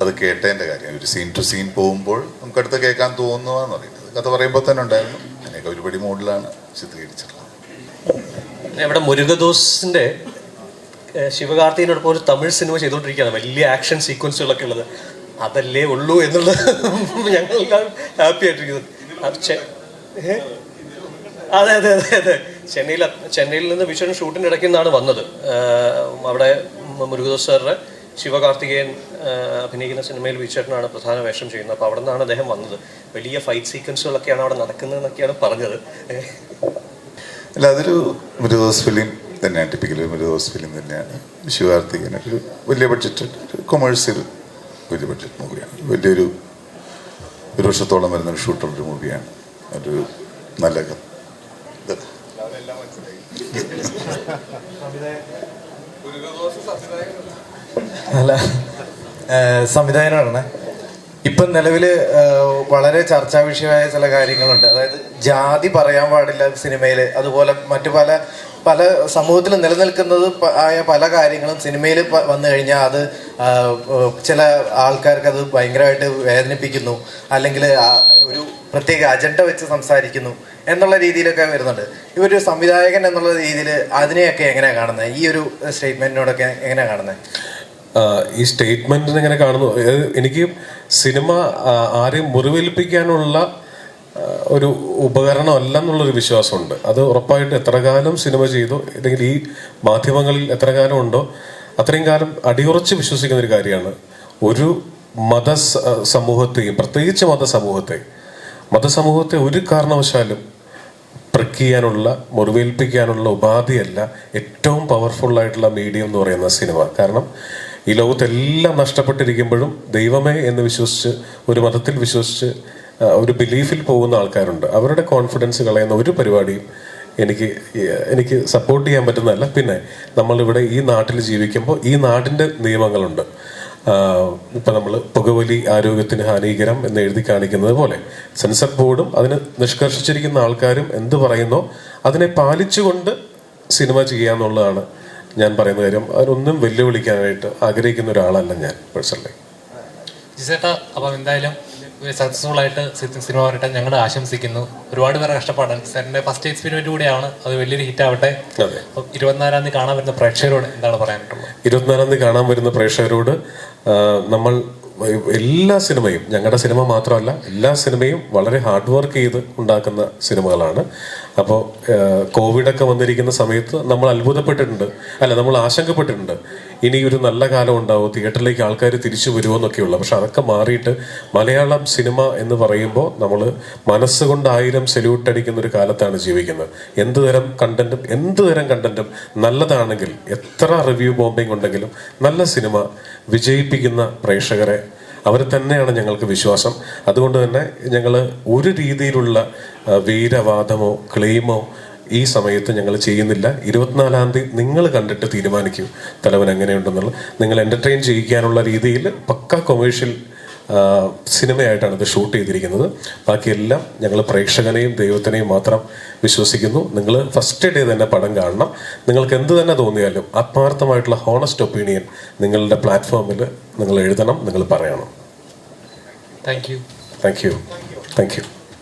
അത് കേട്ടതിൻ്റെ കാര്യം. ഒരു സീൻ ടു സീൻ പോകുമ്പോൾ നമുക്ക് അടുത്ത് കേൾക്കാൻ തോന്നുകയെന്ന് പറയുന്നത് കഥ പറയുമ്പോൾ തന്നെ ഉണ്ടായിരുന്നു. അതിനൊക്കെ ഒരുപടി മോഡിലാണ് ചിത്രീകരിച്ചിട്ടുള്ളത്. ഇവിടെ മുരുകദോസിന്റെ ശിവകാർത്തികനോടൊപ്പം ഒരു തമിഴ് സിനിമ ചെയ്തുകൊണ്ടിരിക്കുകയാണ്. വലിയ ആക്ഷൻ സീക്വൻസുകളൊക്കെ ഉള്ളത്. അതല്ലേ ഉള്ളൂ എന്നുള്ളത് ഞങ്ങളെല്ലാം ഹാപ്പി ആയിട്ടിരിക്കുന്നത്. അതെ അതെ അതെ അതെ ചെന്നൈയിൽ നിന്ന് വിഷൺ ഷൂട്ടിൻ്റെ ഇടയ്ക്ക് നിന്നാണ് വന്നത്. അവിടെ മുരുകദോസ് സാറിൻ്റെ ശിവകാർത്തികേയൻ അഭിനയിക്കുന്ന സിനിമയിൽ വിചേട്ടനാണ് പ്രധാന വേഷം ചെയ്യുന്നത്. അപ്പോൾ അവിടെ നിന്നാണ് അദ്ദേഹം വന്നത്. വലിയ ഫൈറ്റ് സീക്വൻസുകളൊക്കെയാണ് അവിടെ നടക്കുന്നതെന്നൊക്കെയാണ് പറഞ്ഞത്. അല്ല, അതൊരു മുരുകദോസ് ഫിലിം തന്നെയാണ്. ടിപ്പിക്കൽ മുരുകദോസ് ഫിലിം തന്നെയാണ്. ശിവകാർത്തികേയൻ ഒരു വലിയ ബഡ്ജറ്റ്, കൊമേഴ്സ്യൽ വലിയ ബഡ്ജറ്റ് മൂവിയാണ്. വലിയൊരു 1 വർഷത്തോളം വരുന്നൊരു ഷൂട്ടുള്ളൊരു മൂവിയാണ്. ഒരു നല്ല അല്ല സംവിധായകനാണ്. ഇപ്പം നിലവിൽ വളരെ ചർച്ചാ വിഷയമായ ചില കാര്യങ്ങളുണ്ട്. അതായത് ജാതി പറയാൻ പാടില്ല സിനിമയിൽ. അതുപോലെ മറ്റു പല സമൂഹത്തിൽ നിലനിൽക്കുന്നത് ആയ പല കാര്യങ്ങളും സിനിമയിൽ വന്നു കഴിഞ്ഞാൽ അത് ചില ആൾക്കാർക്ക് അത് ഭയങ്കരമായിട്ട് വേദനിപ്പിക്കുന്നു, അല്ലെങ്കിൽ ഒരു പ്രത്യേക അജണ്ട വെച്ച് സംസാരിക്കുന്നു എന്നുള്ള രീതിയിലൊക്കെ വരുന്നുണ്ട്. ഇവരൊരു സംവിധായകൻ എന്നുള്ള രീതിയിൽ അതിനെയൊക്കെ എങ്ങനെയാണ് കാണുന്നത്? ഈ ഒരു സ്റ്റേറ്റ്മെന്റിനോടൊക്കെ എങ്ങനെയാണ് കാണുന്നത്? ഈ സ്റ്റേറ്റ്മെന്റിനെ എങ്ങനെ കാണുന്നു? എനിക്ക് സിനിമ ആരെയും മുറിവേൽപ്പിക്കാനുള്ള ഒരു ഉപകരണമല്ല എന്നുള്ളൊരു വിശ്വാസമുണ്ട്. അത് ഉറപ്പായിട്ട് എത്ര കാലം സിനിമ ചെയ്തോ അല്ലെങ്കിൽ ഈ മാധ്യമങ്ങളിൽ എത്ര കാലം ഉണ്ടോ അത്രയും കാലം അടിയുറച്ച് വിശ്വസിക്കുന്ന ഒരു കാര്യമാണ്. ഒരു സമൂഹത്തെയും പ്രത്യേകിച്ച് മതസമൂഹത്തെ ഒരു കാരണവശാലും പ്രക്കിയാനുള്ള, മുറിവേൽപ്പിക്കാനുള്ള ഉപാധിയല്ല ഏറ്റവും പവർഫുള്ളായിട്ടുള്ള മീഡിയം എന്ന് പറയുന്ന സിനിമ. കാരണം ഈ ലോകത്തെല്ലാം നഷ്ടപ്പെട്ടിരിക്കുമ്പോഴും ദൈവമേ എന്ന് വിശ്വസിച്ച്, ഒരു മതത്തിൽ വിശ്വസിച്ച്, ഒരു ബിലീഫിൽ പോകുന്ന ആൾക്കാരുണ്ട്. അവരുടെ കോൺഫിഡൻസ് കളയുന്ന ഒരു പരിപാടിയും എനിക്ക് സപ്പോർട്ട് ചെയ്യാൻ പറ്റുന്നതല്ല. പിന്നെ നമ്മളിവിടെ ഈ നാട്ടിൽ ജീവിക്കുമ്പോൾ ഈ നാടിൻ്റെ നിയമങ്ങളുണ്ട്. ഇപ്പം നമ്മൾ പുകവലി ആരോഗ്യത്തിന് ഹാനികരം എന്ന് എഴുതി കാണിക്കുന്നത് പോലെ സെൻസർ ബോർഡും അതിന് നിഷ്കർഷിച്ചിരിക്കുന്ന ആൾക്കാരും എന്ത് പറയുന്നോ അതിനെ പാലിച്ചുകൊണ്ട് സിനിമ ചെയ്യാന്നുള്ളതാണ് ഞാൻ പറയുന്ന കാര്യം. അതിനൊന്നും വെല്ലുവിളിക്കാനായിട്ട് ആഗ്രഹിക്കുന്ന ഒരാളല്ല ഞാൻ പേഴ്സണലി. ജിസേട്ടാ, അപ്പം എന്തായാലും സക്സസ്ഫുൾ ആയിട്ട് സിനിമ വരട്ടെ ഞങ്ങൾ ആശംസിക്കുന്നു. ഒരുപാട് പേരെ കഷ്ടപ്പാടാണ്. സാറിന്റെ ഫസ്റ്റ് എക്സ്പീരിമെന്റ് കൂടിയാണ്. അത് വലിയൊരു ഹിറ്റ് ആവട്ടെ. 24-ാം തീയതി കാണാൻ വരുന്ന പ്രേക്ഷകരോട് എന്താണ് പറയാനായിട്ടുള്ളത്? 24-ാം തീയതി കാണാൻ വരുന്ന പ്രേക്ഷകരോട് നമ്മൾ എല്ലാ സിനിമയും, ഞങ്ങളുടെ സിനിമ മാത്രമല്ല എല്ലാ സിനിമയും വളരെ ഹാർഡ് വർക്ക് ചെയ്ത് ഉണ്ടാക്കുന്ന സിനിമകളാണ്. അപ്പോൾ കോവിഡൊക്കെ വന്നിരിക്കുന്ന സമയത്ത് നമ്മൾ അത്ഭുതപ്പെട്ടിട്ടുണ്ട്, നമ്മൾ ആശങ്കപ്പെട്ടിട്ടുണ്ട്. ഇനി ഒരു നല്ല കാലം ഉണ്ടാവും, തിയേറ്ററിലേക്ക് ആൾക്കാർ തിരിച്ചു വരുമോ എന്നൊക്കെയുള്ള. പക്ഷെ അതൊക്കെ മാറിയിട്ട് മലയാളം സിനിമ എന്ന് പറയുമ്പോൾ നമ്മൾ മനസ്സുകൊണ്ട് 1000 സല്യൂട്ട് അടിക്കുന്ന ഒരു കാലത്താണ് ജീവിക്കുന്നത്. എന്ത് തരം കണ്ടന്റും നല്ലതാണെങ്കിൽ, എത്ര റിവ്യൂ ബോംബിംഗ് ഉണ്ടെങ്കിലും നല്ല സിനിമ വിജയിപ്പിക്കുന്ന പ്രേക്ഷകരെ അവരെ തന്നെയാണ് ഞങ്ങൾക്ക് വിശ്വാസം. അതുകൊണ്ട് തന്നെ ഞങ്ങൾ ഒരു രീതിയിലുള്ള വീരവാദമോ ക്ലെയിമോ ഈ സമയത്ത് ഞങ്ങൾ ചെയ്യുന്നില്ല. 24-ാം തീയതി നിങ്ങൾ കണ്ടിട്ട് തീരുമാനിക്കൂ തലവൻ എങ്ങനെയുണ്ടെന്നുള്ളത്. നിങ്ങൾ എൻ്റർടൈൻ ചെയ്യിക്കാനുള്ള രീതിയിൽ പക്ക കൊമേഴ്ഷ്യൽ സിനിമയായിട്ടാണ് ഇത് ഷൂട്ട് ചെയ്തിരിക്കുന്നത്. ബാക്കിയെല്ലാം ഞങ്ങൾ പ്രേക്ഷകനെയും ദൈവത്തിനെയും മാത്രം വിശ്വസിക്കുന്നു. നിങ്ങൾ ഫസ്റ്റ് ഡേ തന്നെ പടം കാണണം. നിങ്ങൾക്ക് എന്ത് തന്നെ തോന്നിയാലും ആത്മാർത്ഥമായിട്ടുള്ള ഹോണസ്റ്റ് ഒപ്പീനിയൻ നിങ്ങളുടെ പ്ലാറ്റ്ഫോമിൽ നിങ്ങൾ എഴുതണം, നിങ്ങൾ പറയണം. Thank you. Thank you. Thank you.